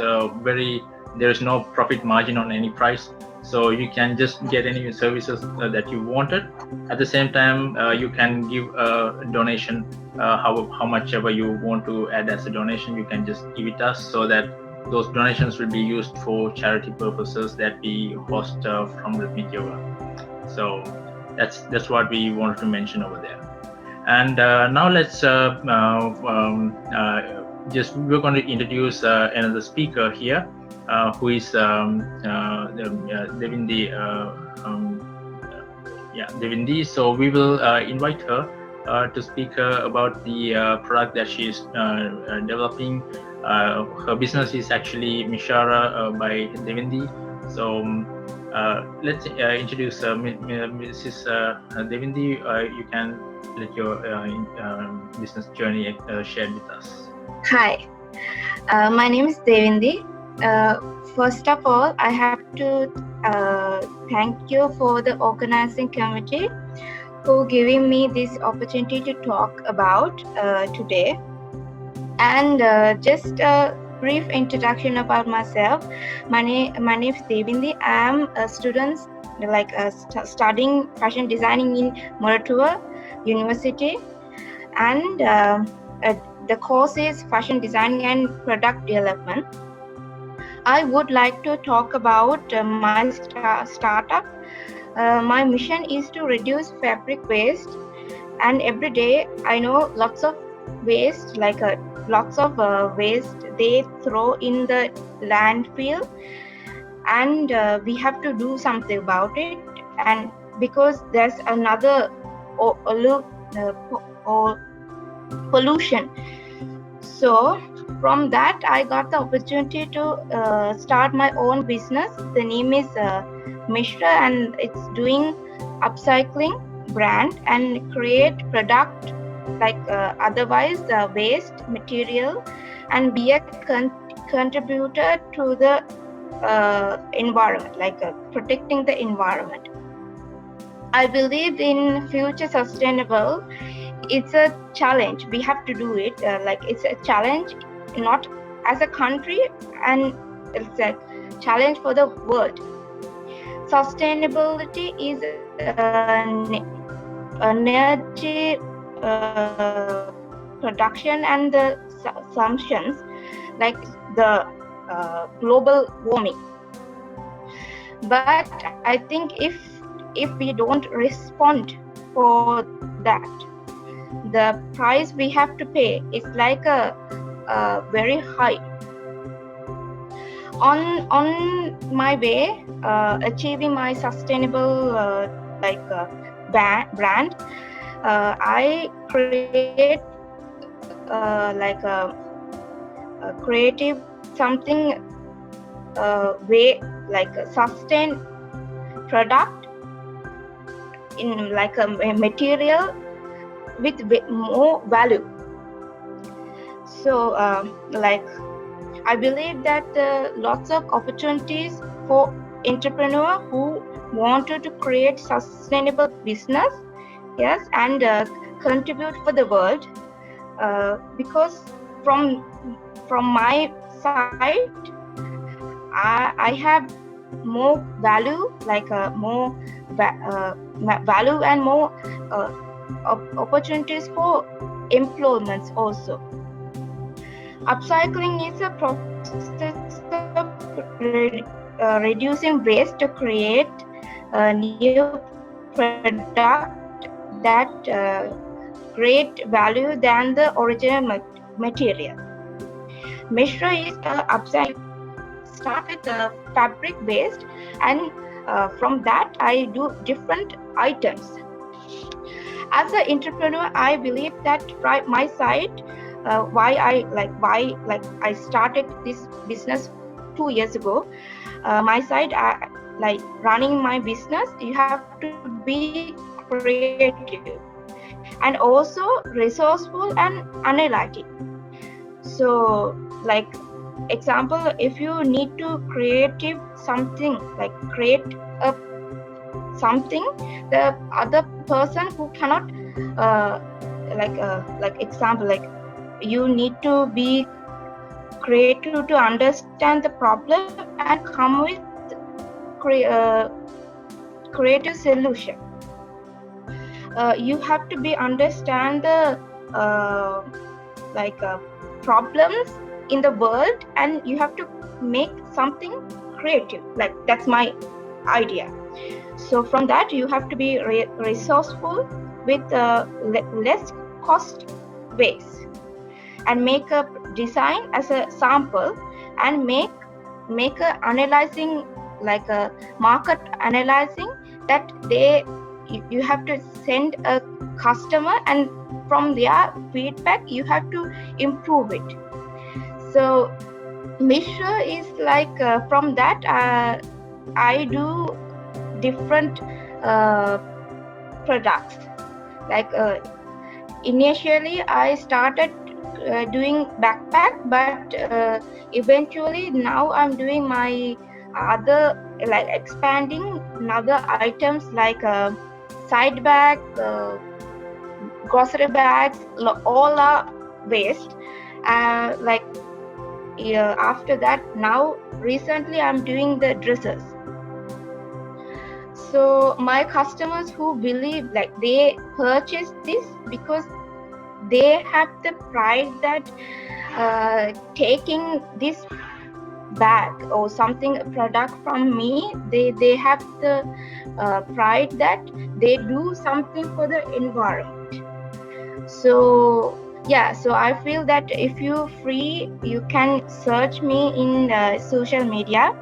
there is no profit margin on any price. So you can just get any services that you wanted. At the same time, you can give a donation, how much ever you want to add as a donation, you can just give it us, so that those donations will be used for charity purposes that we host from Rhythmic Yoga. So that's what we wanted to mention over there. And now let's we're going to introduce another speaker here. Who is Devindi. Devindi. So we will invite her to speak about the product that she's developing. Her business is actually Mishara by Devindi. So let's introduce Mrs. Devindi. You can let your business journey shared with us. Hi, my name is Devindi. First of all, I have to thank you for the organizing committee for giving me this opportunity to talk about today. And just a brief introduction about myself. My name is Devindi. I am a student studying fashion designing in Moratuwa University, and the course is fashion designing and product development. I would like to talk about my startup. My mission is to reduce fabric waste, and every day I know lots of waste, lots of waste they throw in the landfill, and we have to do something about it. And because there's another pollution, so from that, I got the opportunity to start my own business. The name is Mishra, and it's doing upcycling brand and create product otherwise waste material, and be a contributor to the environment, protecting the environment. I believe in future sustainable. It's a challenge. We have to do it. It's a challenge, not as a country, and it's a challenge for the world. Sustainability is energy production and the assumptions like the global warming. But I think if we don't respond for that, the price we have to pay is very high. On my way achieving my sustainable brand, I create a creative something way, a sustain product in a material with more value. So I believe that lots of opportunities for entrepreneurs who wanted to create sustainable business, yes, and contribute for the world. Because from my side, I have more value, like more value and more opportunities for employments also. Upcycling is a process of reducing waste to create a new product that great value than the original material. Mishra is upcycling. Start with fabric based, and from that I do different items. As an entrepreneur, I believe that from my side, why I started this business 2 years ago. My side, like running my business, you have to be creative and also resourceful and analytic. So, like example, if you need to create something, like create a something, the other person who cannot like example, like you need to be creative to understand the problem and come with creative solution. You have to be understand the problems in the world, and you have to make something creative. Like that's my idea. So from that, you have to be resourceful with less cost ways, and make a design as a sample, and make a analyzing, like a market analyzing, that you have to send a customer, and from their feedback you have to improve it. So Mishra is like from that I do different products. Like initially I started doing backpack, but eventually now I'm doing my other, like expanding other items, like side bag, grocery bags, all are waste. Like after that, now recently I'm doing the dresses. So my customers who believe, like they purchase this because they have the pride that taking this bag or something, a product from me, they have the pride that they do something for the environment. So yeah, so I feel that if you're free, you can search me in social media,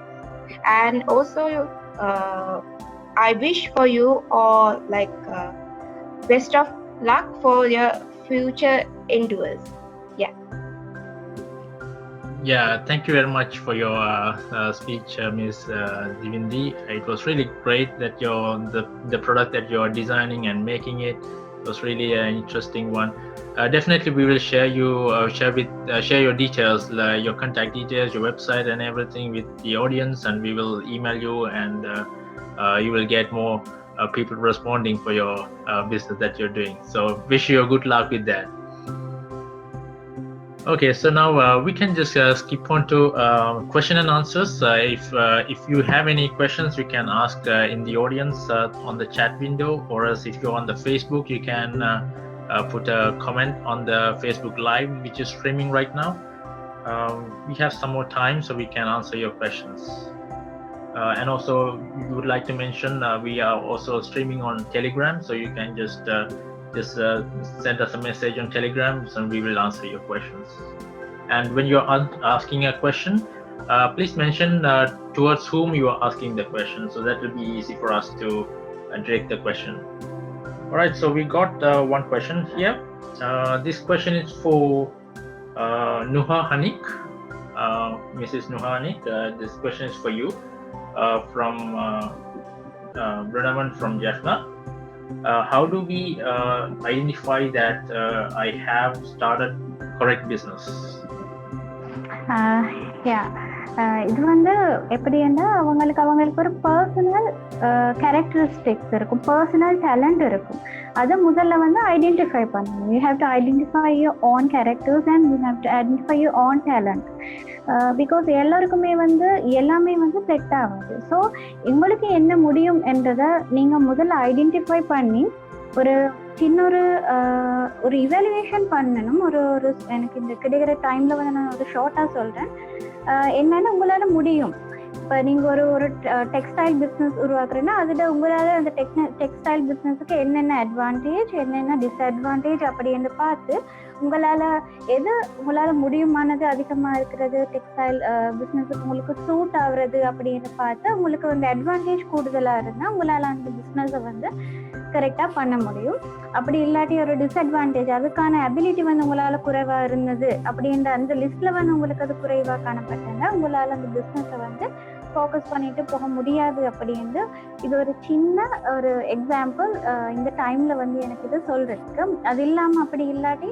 and also I wish for you all like best of luck for your future endeavors. Yeah, thank you very much for your speech, Ms. Divindi. It was really great that the product that you're designing and making it was really an interesting one. Definitely, we will share your details, your contact details, your website, and everything with the audience, and we will email you, and you will get more people responding for your business that you're doing. So, wish you good luck with that. Okay, so now we can just skip on to question and answers. If you have any questions, you can ask in the audience on the chat window, or else if you're on the Facebook, you can put a comment on the Facebook Live, which is streaming right now. We have some more time, so we can answer your questions. And also, we would like to mention we are also streaming on Telegram, so you can just send us a message on Telegram, and we will answer your questions. And when you're asking a question, please mention towards whom you are asking the question, so that will be easy for us to direct the question. All right, so we got one question here. This question is for Nuha Hanik. Mrs. Nuha Hanik, this question is for you from Brunnaman from Jaffna. How do we identify that I have started correct business? இது வந்து எப்படின்னா அவங்களுக்கு ஒரு personal characteristics இருக்கும், personal talent இருக்கும். அதை முதல்ல வந்து ஐடென்டிஃபை பண்ணணும். You have to identify your own characters and you have to identify your own talent. Because எல்லாருக்குமே வந்து எல்லாமே வந்து செட் ஆகாது. ஸோ உங்களுக்கு என்ன முடியும் என்றதை நீங்கள் முதல்ல ஐடென்டிஃபை பண்ணி ஒரு சின்ன ஒரு இவாலுவேஷன் பண்ணணும். ஒரு எனக்கு இந்த கிடைக்கிற டைம்ல வந்து நான் ஒரு ஷார்ட்டா சொல்றேன். என்னன்னா உங்களால முடியும். இப்போ நீங்க ஒரு டெக்ஸ்டைல் பிஸ்னஸ் உருவாக்குறீங்கன்னா அதுல உங்களால அந்த டெக்ஸ்டைல் பிஸ்னஸுக்கு என்னென்ன அட்வான்டேஜ் என்னென்ன டிஸ்அட்வான்டேஜ் அப்படின்னு பார்த்து உங்களால முடியுமானது அதிகமா இருக்கிறது, டெக்ஸ்டைல் பிஸ்னஸுக்கு உங்களுக்கு சூட் ஆகுறது அப்படின்னு பார்த்து உங்களுக்கு வந்து அட்வான்டேஜ் கூடுதலா இருந்தா உங்களால அந்த பிஸ்னஸை வந்து கரெக்டா பண்ண முடியும். அப்படி இல்லாட்டி ஒரு டிஸ்அட்வான்டேஜ் அதுக்கான அபிலிட்டி வந்து உங்களால குறைவா இருந்தது அப்படின்ற அந்த லிஸ்ட்ல வந்து உங்களுக்கு அது குறைவா காணப்பட்டா உங்களால அந்த பிஸ்னஸை வந்து ஃபோக்கஸ் பண்ணிட்டு போக முடியாது அப்படின்னு இது ஒரு சின்ன ஒரு எக்ஸாம்பிள் இந்த டைம்ல வந்து எனக்கு இது சொல்றதுக்கு. அது இல்லாம அப்படி இல்லாட்டி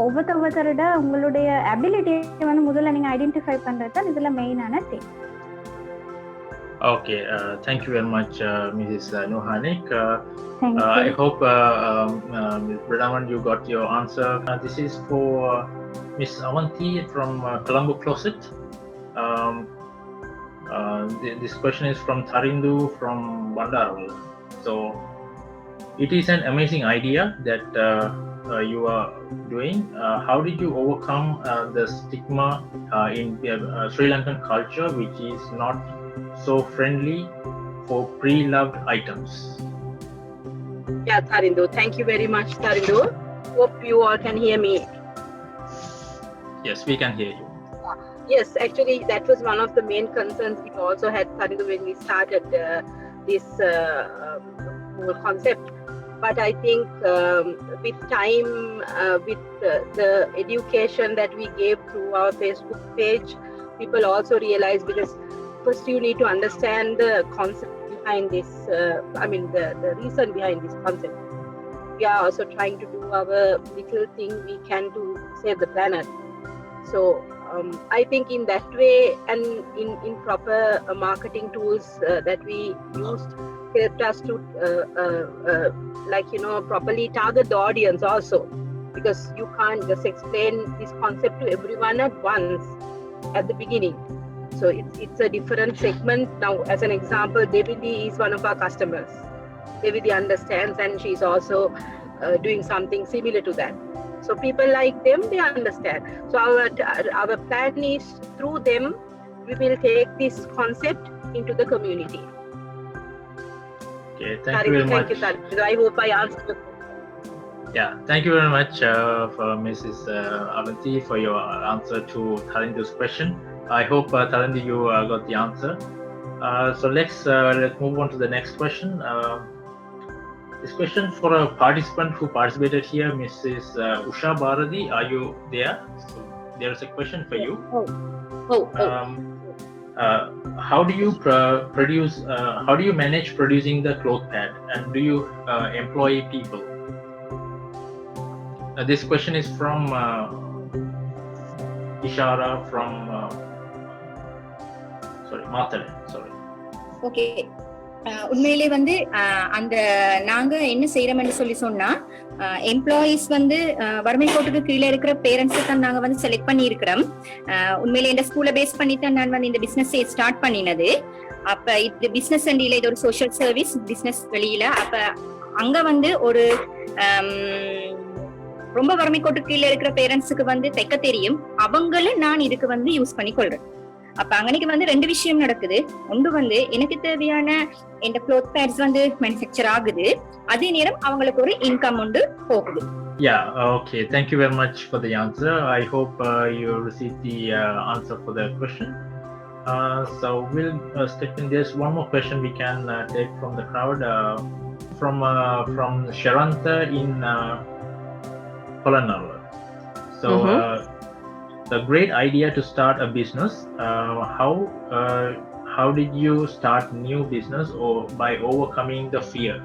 ஒவ்வொருத்தரோட உங்களுடைய அபிலிட்டியை வந்து முதல்ல நீங்க ஐடென்டிஃபை பண்றது தான் இதுல மெயினான thing. Okay, thank you very much, Mrs. Nuhanik. Thank you. I hope, Ms. Bradaman, you got your answer. This is for Ms. Avanti from Colombo Closet. This question is from Tharindu from Bandarwal. So, it is an amazing idea that you are doing. How did you overcome the stigma in Sri Lankan culture, which is not so friendly for pre-loved items? Yeah, Tharindu. Thank you very much, Tharindu. Hope you all can hear me. Yes, we can hear you. Yes, actually, that was one of the main concerns we also had, Tharindu, when we started this whole concept. But I think with time, with the education that we gave through our Facebook page, people also realized, because first you need to understand the concept behind this, the reason behind this concept. We are also trying to do our little thing we can to save the planet. So I think in that way, and in proper marketing tools that we used helped us to properly target the audience also, because you can't just explain this concept to everyone at once at the beginning. So it's a different segment. Now, as an example, Devidi is one of our customers. Devidi understands, and she's also doing something similar to that. So people like them, they understand. So our plan is through them, we will take this concept into the community. Okay, thank you very much. Thank you. I hope I answered. Yeah, thank you very much for Mrs. Avanti for your answer to Tharindu's question. I hope Tharindu, you got the answer. So let's move on to the next question. This question for a participant who participated here, Mrs. Usha Bharati. Are you there? So there is a question for you. How do you produce? How do you manage producing the cloth pad, and do you employ people? This question is from Ishara from Matharan. Sorry. Okay. உண்மையிலே வந்து அந்த நாங்க என்ன செய்யறோம்னு சொன்னா employees வந்து வறுமை கோட்டுக்கு கீழே இருக்கிற பேரண்ட்ஸை தான் நாங்க வந்து செலக்ட் பண்ணி இருக்கிறோம். உண்மையிலே இந்த ஸ்கூலை பேஸ் பண்ணி தான் நான் வந்து இந்த பிசினஸ் ஸ்டார்ட் பண்ணினது. அப்ப இது பிசினஸ் அண்டியில இது ஒரு சோஷியல் சர்வீஸ் பிசினஸ் வெளியில. அப்ப அங்க வந்து ஒரு ரொம்ப வறுமை கோட்டுக்கு கீழே இருக்கிற பேரண்ட்ஸுக்கு வந்து தைக்க தெரியும், அவங்கள நான் இதுக்கு வந்து யூஸ் பண்ணி கொள்றேன். அப்ப அங்கனைக்கு வந்து ரெண்டு விஷயம் நடக்குது. ஒன்று வந்து எனக்கு தேவையான இந்த க்ளோத் பேட்ஸ் வந்து மேனுஃபேக்சர் ஆகுது, அதே நேரம் அவங்களுக்கு ஒரு இன்கம் உண்டு போகுது. Yeah, okay. Thank you very much for the answer. I hope you received the answer for the question. So we'll step in. There's one more question we can take from the crowd. From Sharanta in Polanala. So a great idea to start a business. How did you start new business, or by overcoming the fear?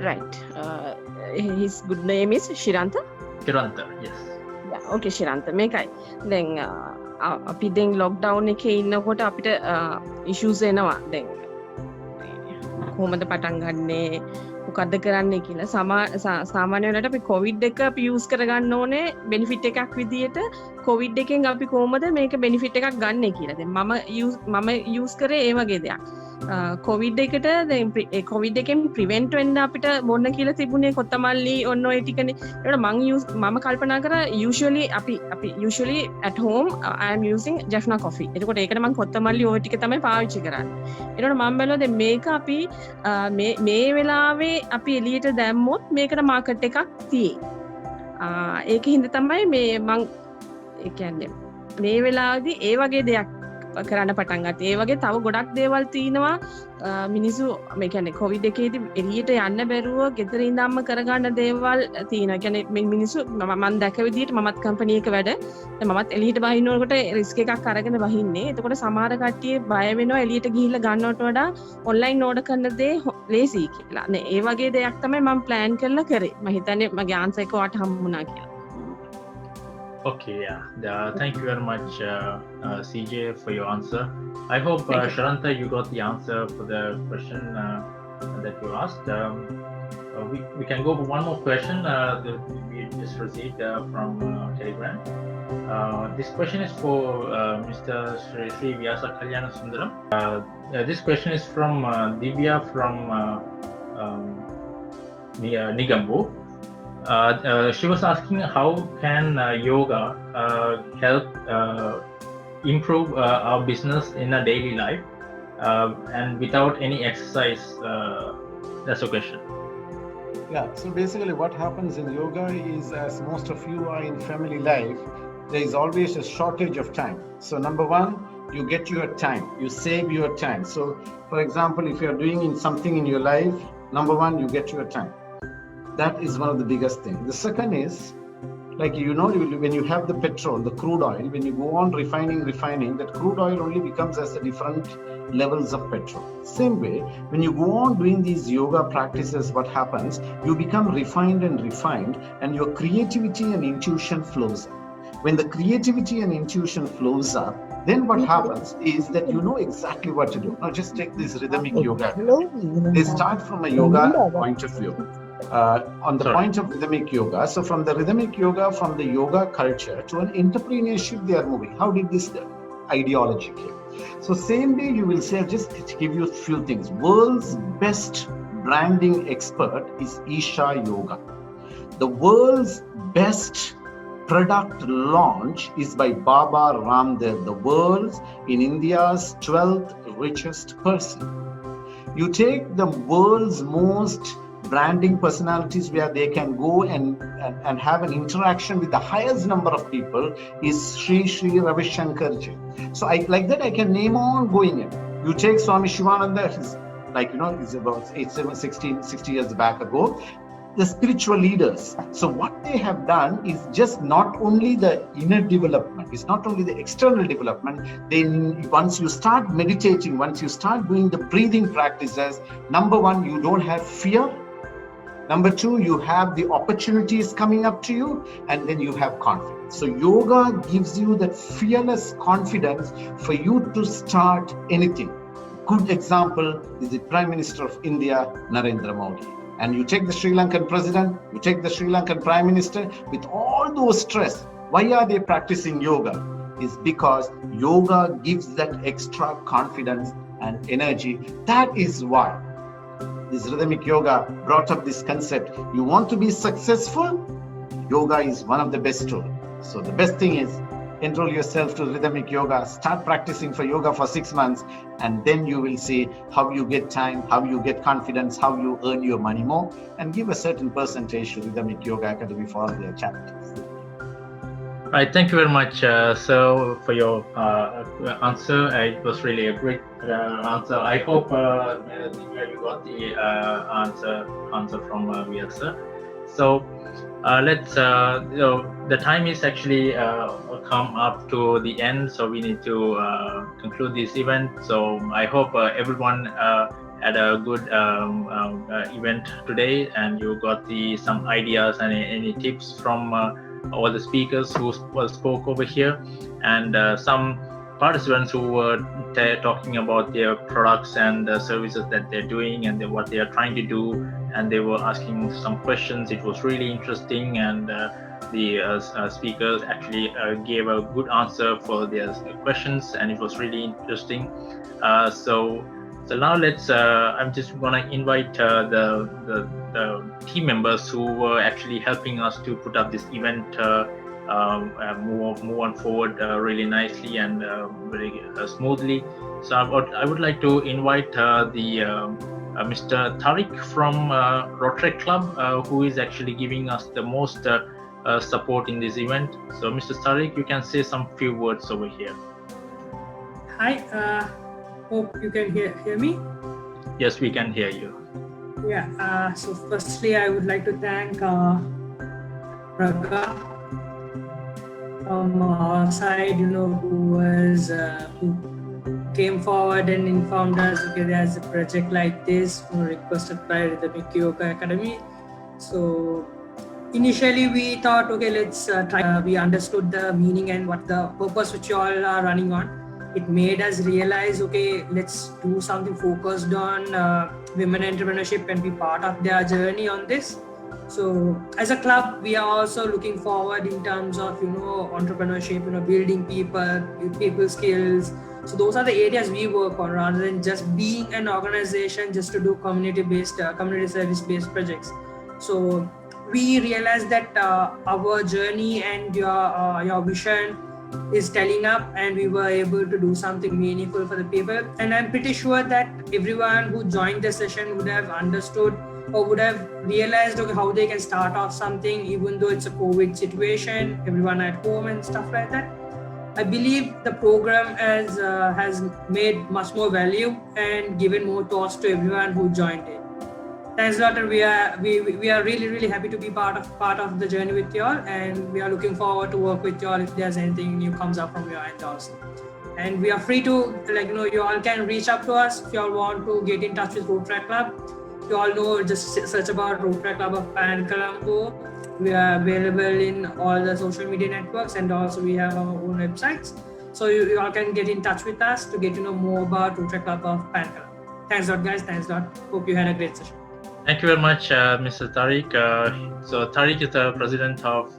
Right. His good name is Shiranta? Shiranta, yes. Yeah, ඕකේ ශිරන්ත මේකයි. දැන් අපි දැන් lockdown එකේ ඉන්නකොට අපිට issues එනවා. දැන් කොහොමද පටන් ගන්නේ මොකද්ද කරන්නේ කියලා. සාමාන්‍ය වෙලාවට අපි කොවිඩ් එක අපි යූස් කරගන්න ඕනේ බෙනිෆිට් එකක් විදියට. කොවිඩ් එකෙන් අපි කොහොමද මේක බෙනිෆිට් එකක් ගන්නෙ කියලා. දැන් මම යූස් කරේ ඒ වගේ දෙයක්. කොවිඩ් එකට දැන් කොවිඩ් එකෙන් ප්‍රිවෙන්ට් වෙන්න අපිට බොන්න කියලා තිබුණේ කොත්තමල්ලි ඔන්න ඔය ටිකනේ. ඒකට මම කල්පනා කරා usually අපි usually at home I am using Jaffna coffee. එතකොට ඒකට මම කොත්තමල්ලි ඔය ටික තමයි පාවිච්චි කරන්නේ. ඒකට මම බැලුවා දැන් මේක අපි මේ වෙලාවේ අපි එළියට දැම්මොත් මේකට මාකට් එකක් තියෙයි. ඒකින්ද තමයි මේ මං ඒ කියන්නේ මේ වෙලාවේදී ඒ වගේ දෙයක් කරන්න පටන් ගත්තා. ඒ වගේ තව ගොඩක් දේවල් තියෙනවා. මිනිස්සු මේ කියන්නේ කොවිඩ් එකේදී එළියට යන්න බැරුව ගෙදර ඉඳන්ම කරගන්න දේවල් තියෙනවා. කියන්නේ මිනිස්සු මම දැක විදිහට මමත් කම්පැනි එක වැඩ. මමත් එළියට බහිනකොට රිස්ක් එකක් අරගෙන බහින්නේ. එතකොට සමහර කට්ටිය බය වෙනවා එළියට ගිහිල්ලා ගන්නවට වඩා ඔන්ලයින් ඕඩර් කරන දේ ලේසි කියලා. නේ ඒ වගේ දෙයක් තමයි මම ප්ලෑන් කරලා කරේ. මම හිතන්නේ මගේ ආන්සර් එක ඔයාලට හම්බුණා කියලා. Okay, yeah. Thank you very much, CJ, for your answer. I hope, Sharanta, you got the answer for the question that you asked. We can go for one more question that we just received from Telegram. This question is for Mr. Sri Vyasa Kalyana Sundaram. This question is from Divya from Nigambu. She was asking how can yoga help improve our business in a daily life and without any exercise. That's a question. Yeah, so basically what happens in yoga is, as most of you are in family life, there is always a shortage of time. So number one, you get your time, you save your time. So for example, if you are doing something in your life, number one, you get your time. That is one of the biggest things. The second is, like, you know, when you have the petrol, the crude oil, when you go on refining, that crude oil only becomes as a different levels of petrol. Same way, when you go on doing these yoga practices, what happens? You become refined, and your creativity and intuition flows up. When the creativity and intuition flows up, then what happens is that you know exactly what to do. Now just take this rhythmic yoga. They start from a yoga point of view. On the point of rhythmic yoga. So from the rhythmic yoga, from the yoga culture to an entrepreneurship, they are moving. How did this ideology came? So same way you will say, just to give you a few things. World's best branding expert is Isha Yoga. The world's best product launch is by Baba Ramdev, the world's in India's 12th richest person. You take the world's most branding personalities where they can go and have an interaction with the highest number of people is Sri Ravi Shankar ji. So like that I can name on going in. You take Swami Shivananda, he's like, you know, he's about 60 years back ago. The spiritual leaders. So what they have done is just not only the inner development, it's not only the external development. Then once you start meditating, once you start doing the breathing practices, number one, you don't have fear. Number two, you have the opportunities coming up to you, and then you have confidence. So yoga gives you that fearless confidence for you to start anything. Good example is the Prime Minister of India, Narendra Modi. And you take the Sri Lankan president, you take the Sri Lankan prime minister, with all those stress. Why are they practicing yoga? It's because yoga gives that extra confidence and energy. That is why this rhythmic yoga brought up this concept. You want to be successful? Yoga is one of the best tools. So the best thing is, enroll yourself to rhythmic yoga, start practicing for yoga for 6 months, and then you will see how you get time, how you get confidence, how you earn your money more, and give a certain percentage to Rhythmic Yoga Academy for all their charities. Right, thank you very much, so for your answer. It was really a great answer. I hope you got the answer from Vyasa. So let's the time is actually come up to the end, so we need to conclude this event. So I hope everyone had a good event today, and you got some ideas and any tips from all the speakers who spoke over here, and some participants who were talking about their products and services that they're doing and what they are trying to do, and they were asking some questions. It was really interesting, and the speakers actually gave a good answer for their questions, and it was really interesting. So now let's. I'm just gonna invite the team members who were actually helping us to put up this event move on forward really nicely and very smoothly. So I would like to invite Mr. Tariq from Rotary Club, who is actually giving us the most support in this event. So Mr. Tariq, you can say some few words over here. Hi, hope you can hear me. Yes, we can hear you. Yeah, so firstly I would like to thank Raga from our side, who came forward and informed us, okay, there's a project like this requested by the Rhythmic Yoga Academy. So initially we thought, okay, let's try. We understood the meaning and what the purpose which you all are running on. It made us realize, okay, let's do something focused on women entrepreneurship and be part of their journey on this. So as a club, we are also looking forward in terms of, entrepreneurship, building people skills. So those are the areas we work on rather than just being an organization just to do community service-based projects. So we realized that our journey and your vision is telling up, and we were able to do something meaningful for the people. And I'm pretty sure that everyone who joined the session would have understood or would have realized, okay, how they can start off something, even though it's a COVID situation, everyone at home and stuff like that. I believe the program has made much more value and given more thoughts to everyone who joined it. Thanks a lot, and we are really happy to be part of the journey with y'all, and we are looking forward to work with y'all if there's anything new comes up from your end also. And we are free to, you all can reach up to us if you all want to get in touch with Rotary Club. You all know, just search about Rotary Club of Pan Colombo. We are available in all the social media networks, and also we have our own websites. So you all can get in touch with us to get to know more about Rotary Club of Pan Colombo. Thanks a lot, guys. Thanks a lot. Hope you had a great session. Thank you very much, Mr. Tariq. So Tariq is the president of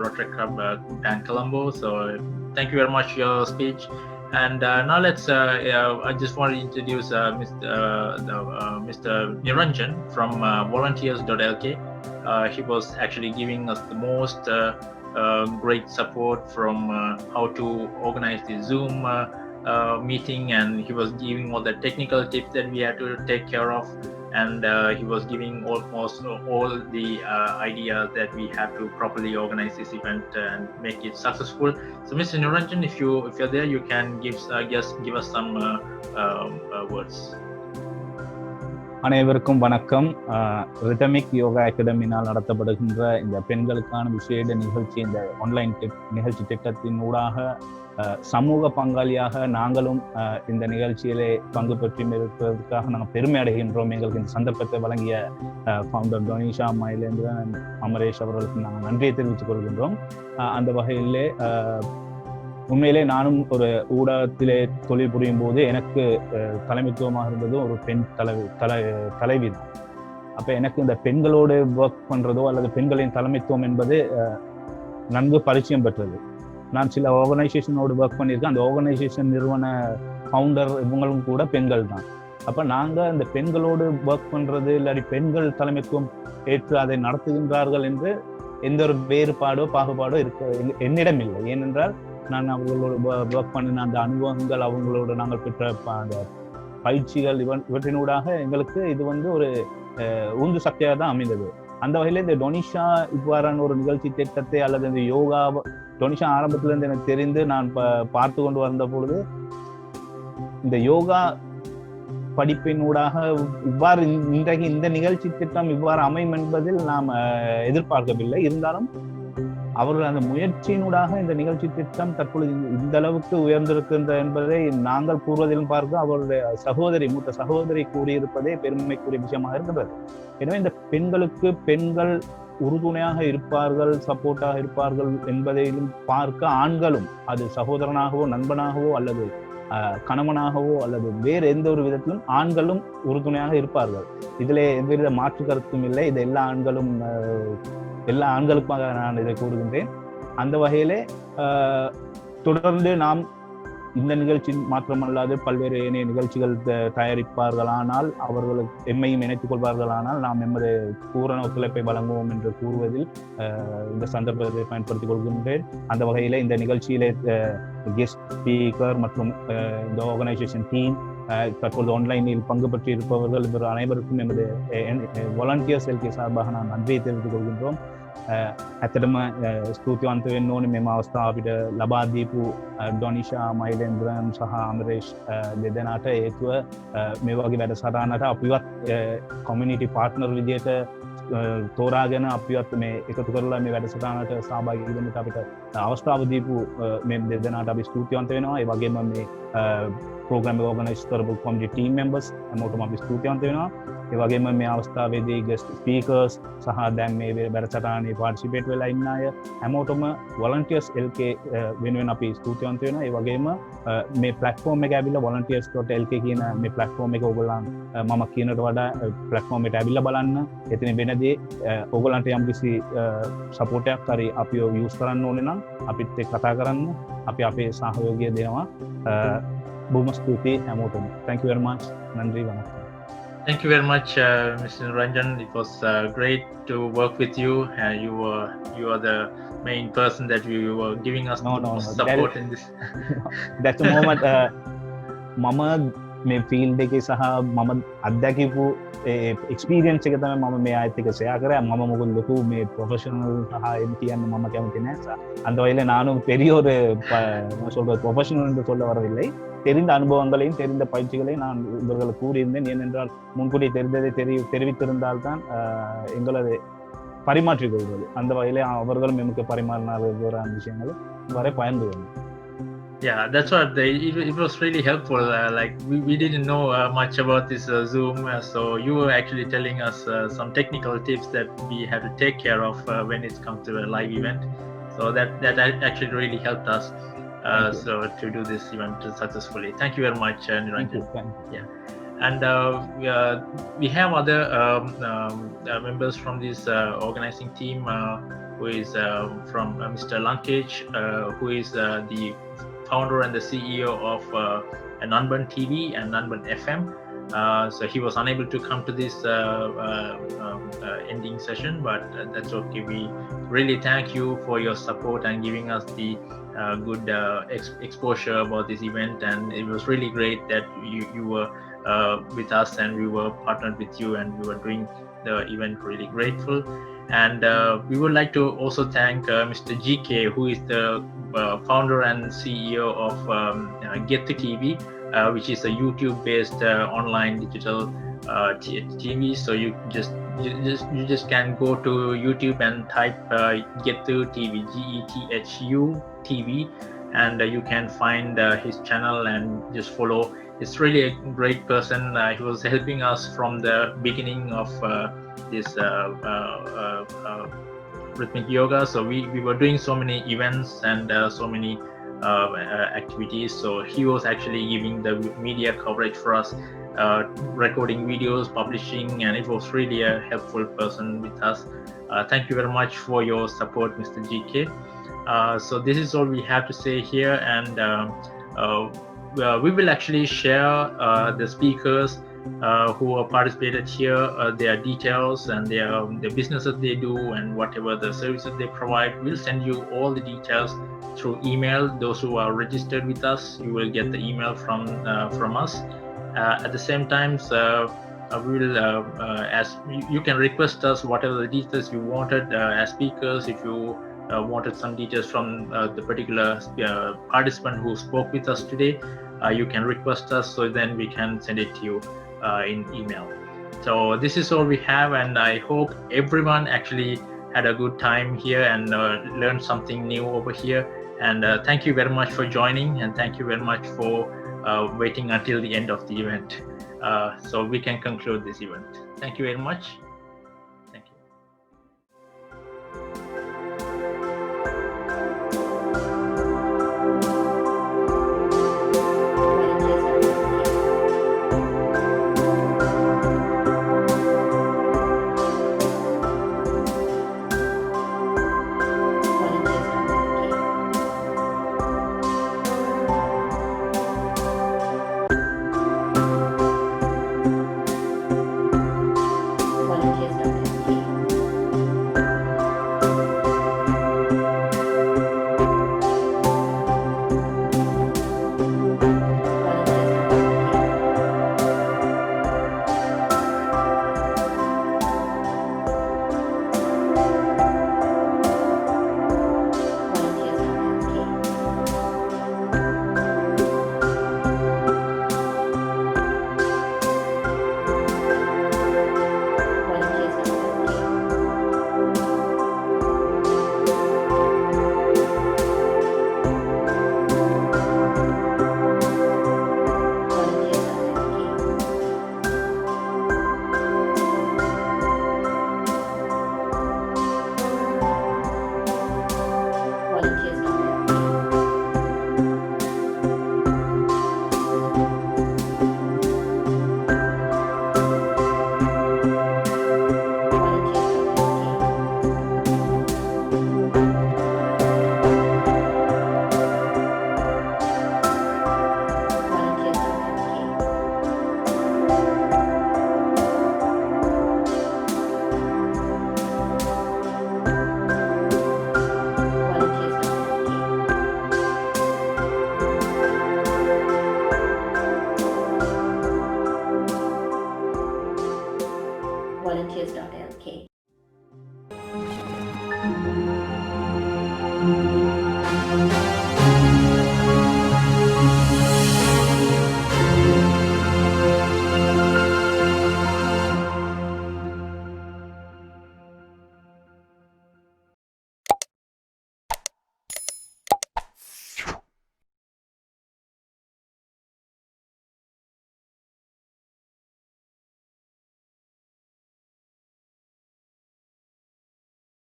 Rotary Club Pan Colombo. So thank you very much for your speech. And now let's. I just want to introduce Mr. Niranjan from volunteers.lk. He was actually giving us the most great support from how to organize the Zoom meeting, and he was giving all the technical tips that we had to take care of. And he was giving almost all the ideas that we have to properly organize this event and make it successful. So, Mr. Niranjan, if you're there, you can give us some words. அனைவருக்கும் வணக்கம். Rhythmic yoga அகாடமினால் நடத்தப்படுகின்ற இந்த பெண்களுக்கான விசேட நிகழ்ச்சி, இந்த online நிகழ்ச்சி திட்டத்தின் ஊடாக சமூக பங்காளியாக நாங்களும் இந்த நிகழ்ச்சியிலே பங்கு பெற்று இருப்பதற்காக நாங்கள் பெருமை அடைகின்றோம். எங்களுக்கு இந்த சந்தர்ப்பத்தை வழங்கிய ஃபவுண்டர் டொனிஷா மயிலேந்திரன் அமரேஷ் அவர்களுக்கு நாங்கள் நன்றியை தெரிவித்துக் கொள்கின்றோம். அந்த வகையிலே உண்மையிலே நானும் ஒரு ஊடகத்திலே தொழில் புரியும் போது எனக்கு தலைமைத்துவமாக இருந்தது ஒரு பெண் தலைவி தான். அப்போ எனக்கு இந்த பெண்களோடு ஒர்க் பண்ணுறதோ அல்லது பெண்களின் தலைமைத்துவம் என்பது நன்கு பரிச்சயம் பெற்றது. நான் சில ஆர்கனைசேஷனோடு ஒர்க் பண்ணியிருக்கேன். அந்த ஆர்கனைசேஷன் நிறுவன ஃபவுண்டர் இவங்களும் கூட பெண்கள் தான். அப்போ நாங்கள் அந்த பெண்களோடு ஒர்க் பண்ணுறது இல்லாட்டி பெண்கள் தலைமைத்துவம் ஏற்று அதை நடத்துகின்றார்கள் என்று எந்த ஒரு வேறுபாடோ பாகுபாடோ என்னிடம் இல்லை. ஏனென்றால் நான் அவங்களோட ஒர்க் பண்ணின அந்த அனுபவங்கள், அவங்களோட நாங்கள் பெற்ற அந்த பயிற்சிகள் இவற்றினூடாக எங்களுக்கு இது ஒரு உந்து சக்தியாக தான் அமைந்தது. அந்த வகையில் இந்த டொனிஷா இவ்வாறான ஒரு நிகழ்ச்சி திட்டத்தை அல்லது இந்த யோகா டொனிஷா ஆரம்பத்திலிருந்து எனக்கு தெரிந்து நான் பார்த்து கொண்டு வந்த பொழுது இந்த யோகா படிப்பினூடாக இவ்வாறு இன்றைக்கு இந்த நிகழ்ச்சி திட்டம் இவ்வாறு அமையும் என்பதில் நாம் எதிர்பார்க்கவில்லை. இருந்தாலும் அவர்கள் அந்த முயற்சியினூடாக இந்த நிகழ்ச்சி திட்டம் தற்பொழுது இந்த அளவுக்கு உயர்ந்திருக்கின்ற என்பதை நாங்கள் கூறுவதிலும் பார்க்க அவருடைய மூத்த சகோதரி கூறியிருப்பதே பெருமைக்குரிய விஷயமாக இருக்கின்றது. எனவே இந்த பெண்களுக்கு பெண்கள் உறுதுணையாக இருப்பார்கள், சப்போர்ட்டாக இருப்பார்கள் என்பதையும் பார்க்க ஆண்களும், அது சகோதரனாகவோ நண்பனாகவோ அல்லது கணவனாகவோ அல்லது வேறு எந்த ஒரு விதத்திலும் ஆண்களும் உறுதுணையாக இருப்பார்கள். இதிலே எவ்வித மாற்று கருத்தும் இல்லை. இது எல்லா ஆண்களுக்காக நான் இதை கூறுகின்றேன். அந்த வகையிலே தொடர்ந்து நாம் இந்த நிகழ்ச்சி மாத்திரமல்லாது பல்வேறு இணைய நிகழ்ச்சிகள் தயாரிப்பார்களானால், அவர்களுக்கு எம்மையும் இணைத்துக் கொள்வார்களானால் நாம் எமது பூரண ஒத்துழைப்பை வழங்குவோம் என்று கூறுவதில் இந்த சந்தர்ப்பத்தை பயன்படுத்திக் கொள்கின்றேன். அந்த வகையில இந்த நிகழ்ச்சியிலே கெஸ்ட் ஸ்பீக்கர் மற்றும் இந்த ஆர்கனைசேஷன் டீம், தற்போது ஆன்லைனில் பங்கு பெற்று இருப்பவர்கள் இவர் அனைவருக்கும் எமது volunteers.lk சார்பாக நான் நன்றியை தெரிவித்துக் கொள்கின்றோம். ඇත්තටම ස්තුතිවන්ත වෙන්න ඕනේ මෙම අවස්ථාව අපිට ලබා දීපු ඩොනිෂා, මයිලෙන්ද්‍රන් සහ අමරේෂ් දෙදෙනාට හේතුව මේ වගේ වැඩසටහනට අපිවත් කොමියුනිටි පාර්ට්නර් විදියට තෝරාගෙන අපිවත් මේ එකතු කරලා මේ වැඩසටහනට සහභාගී වෙන්නට අපිට අවස්ථාව දීපු මේ දෙදෙනාට අපි ස්තුතිවන්ත වෙනවා. ඒ වගේම මේ ප්‍රෝග්‍රෑම් එක ඕගනයිස් කරපු කොමියුනිටි ටීම් මෙම්බර්ස් හැමෝටම අපි ස්තුතිවන්ත වෙනවා. ඒ වගේම මේ අවස්ථාවේදී ගෙස්ට් ස්පීකර්ස් සහ දැන් මේ වැඩසටහනේ පාර්ටිසිපේට් වෙලා ඉන්න අය හැමෝටම volunteers.lk වෙනුවෙන් අපි ස්තුතිවන්ත වෙනවා. ඒ වගේම මේ platform එක ඇවිල්ලා volunteers.lk කියන මේ platform එක ඕගොල්ලන් මම කියනට වඩා platform එකට ඇවිල්ලා බලන්න. එතන වෙනදී ඕගොල්ලන්ට යම්කිසි support එකක් හරි අපිව use කරන්න ඕනේ නම් අපිත් එක්ක කතා කරන්න. අපි අපේ සහයෝගය දෙනවා. බොහොම ස්තුතියි හැමෝටම. Thank you very much. Nandi වණක්කම්. Thank you very much, Mr. Ranjan. It was great to work with you. You are the main person that you were giving us support in this. That's the moment. මම මේ field එකේ සහ මම අත්දැකපු experience එක තමයි මම මේ ආයත් එක ෂෙයා කරා. මම මොකද ලොකු මේ ප්‍රොෆෙෂනල් සහ එම් කියන්න මම කැමති නැහැ. அந்த வகையில நானும் பெரிய ஒரு சொல்றது ப்ரொஃபஷனல் என்று சொல்ல வரவில்லை. தெரிந்த அனுபவங்களையும் தெரிந்த பயிற்சிகளையும் நான் இவர்களுக்கு கூறியிருந்தேன். ஏனென்றால் முன்கூட்டி தெரிந்ததை தெரிவித்திருந்தால் தான் எங்களது பரிமாற்றிக் கொள்வது. அந்த வகையிலே அவர்களும் எமக்கு பரிமாறினார் விஷயங்கள் வரை பயந்து வந்தோம். Yeah, that's what it was really helpful. Like we didn't know much about this Zoom, so you were actually telling us some technical tips that we had to take care of when it comes to a live event. So that actually really helped us. So to do this event successfully. Thank you very much, Niranjan. Yeah, and we have other members from this organizing team, who is from Mr. Lankage, who is the founder and the CEO of Lankan TV and Lankan FM. So he was unable to come to this ending session, but that's okay. We really thank you for your support and giving us the good exposure about this event, and it was really great that you were with us and we were partnered with you and we were doing the event. Really grateful. And we would like to also thank Mr. GK, who is the founder and CEO of Get to TV, which is a YouTube-based online digital TV. So you just can go to YouTube and type Get to TV, GETHU TV, and you can find his channel and just follow. It's really a great person. He was helping us from the beginning of this rhythmic yoga. So we were doing so many events and so many activities. So he was actually giving the media coverage for us, recording videos, publishing, and it was really a helpful person with us. Thank you very much for your support, Mr. GK. So this is all we have to say here, and we will actually share the speakers who have participated here, their details and their businesses they do and whatever the services they provide. We'll send you all the details through email. Those who are registered with us, you will get the email from us. At the same time, we will as you can request us whatever the details you wanted as speakers. If you wanted some details from the particular participant who spoke with us today, you can request us, so then we can send it to you in email. So this is all we have, and I hope everyone actually had a good time here and learned something new over here. And thank you very much for joining, and thank you very much for waiting until the end of the event, so we can conclude this event. Thank you very much.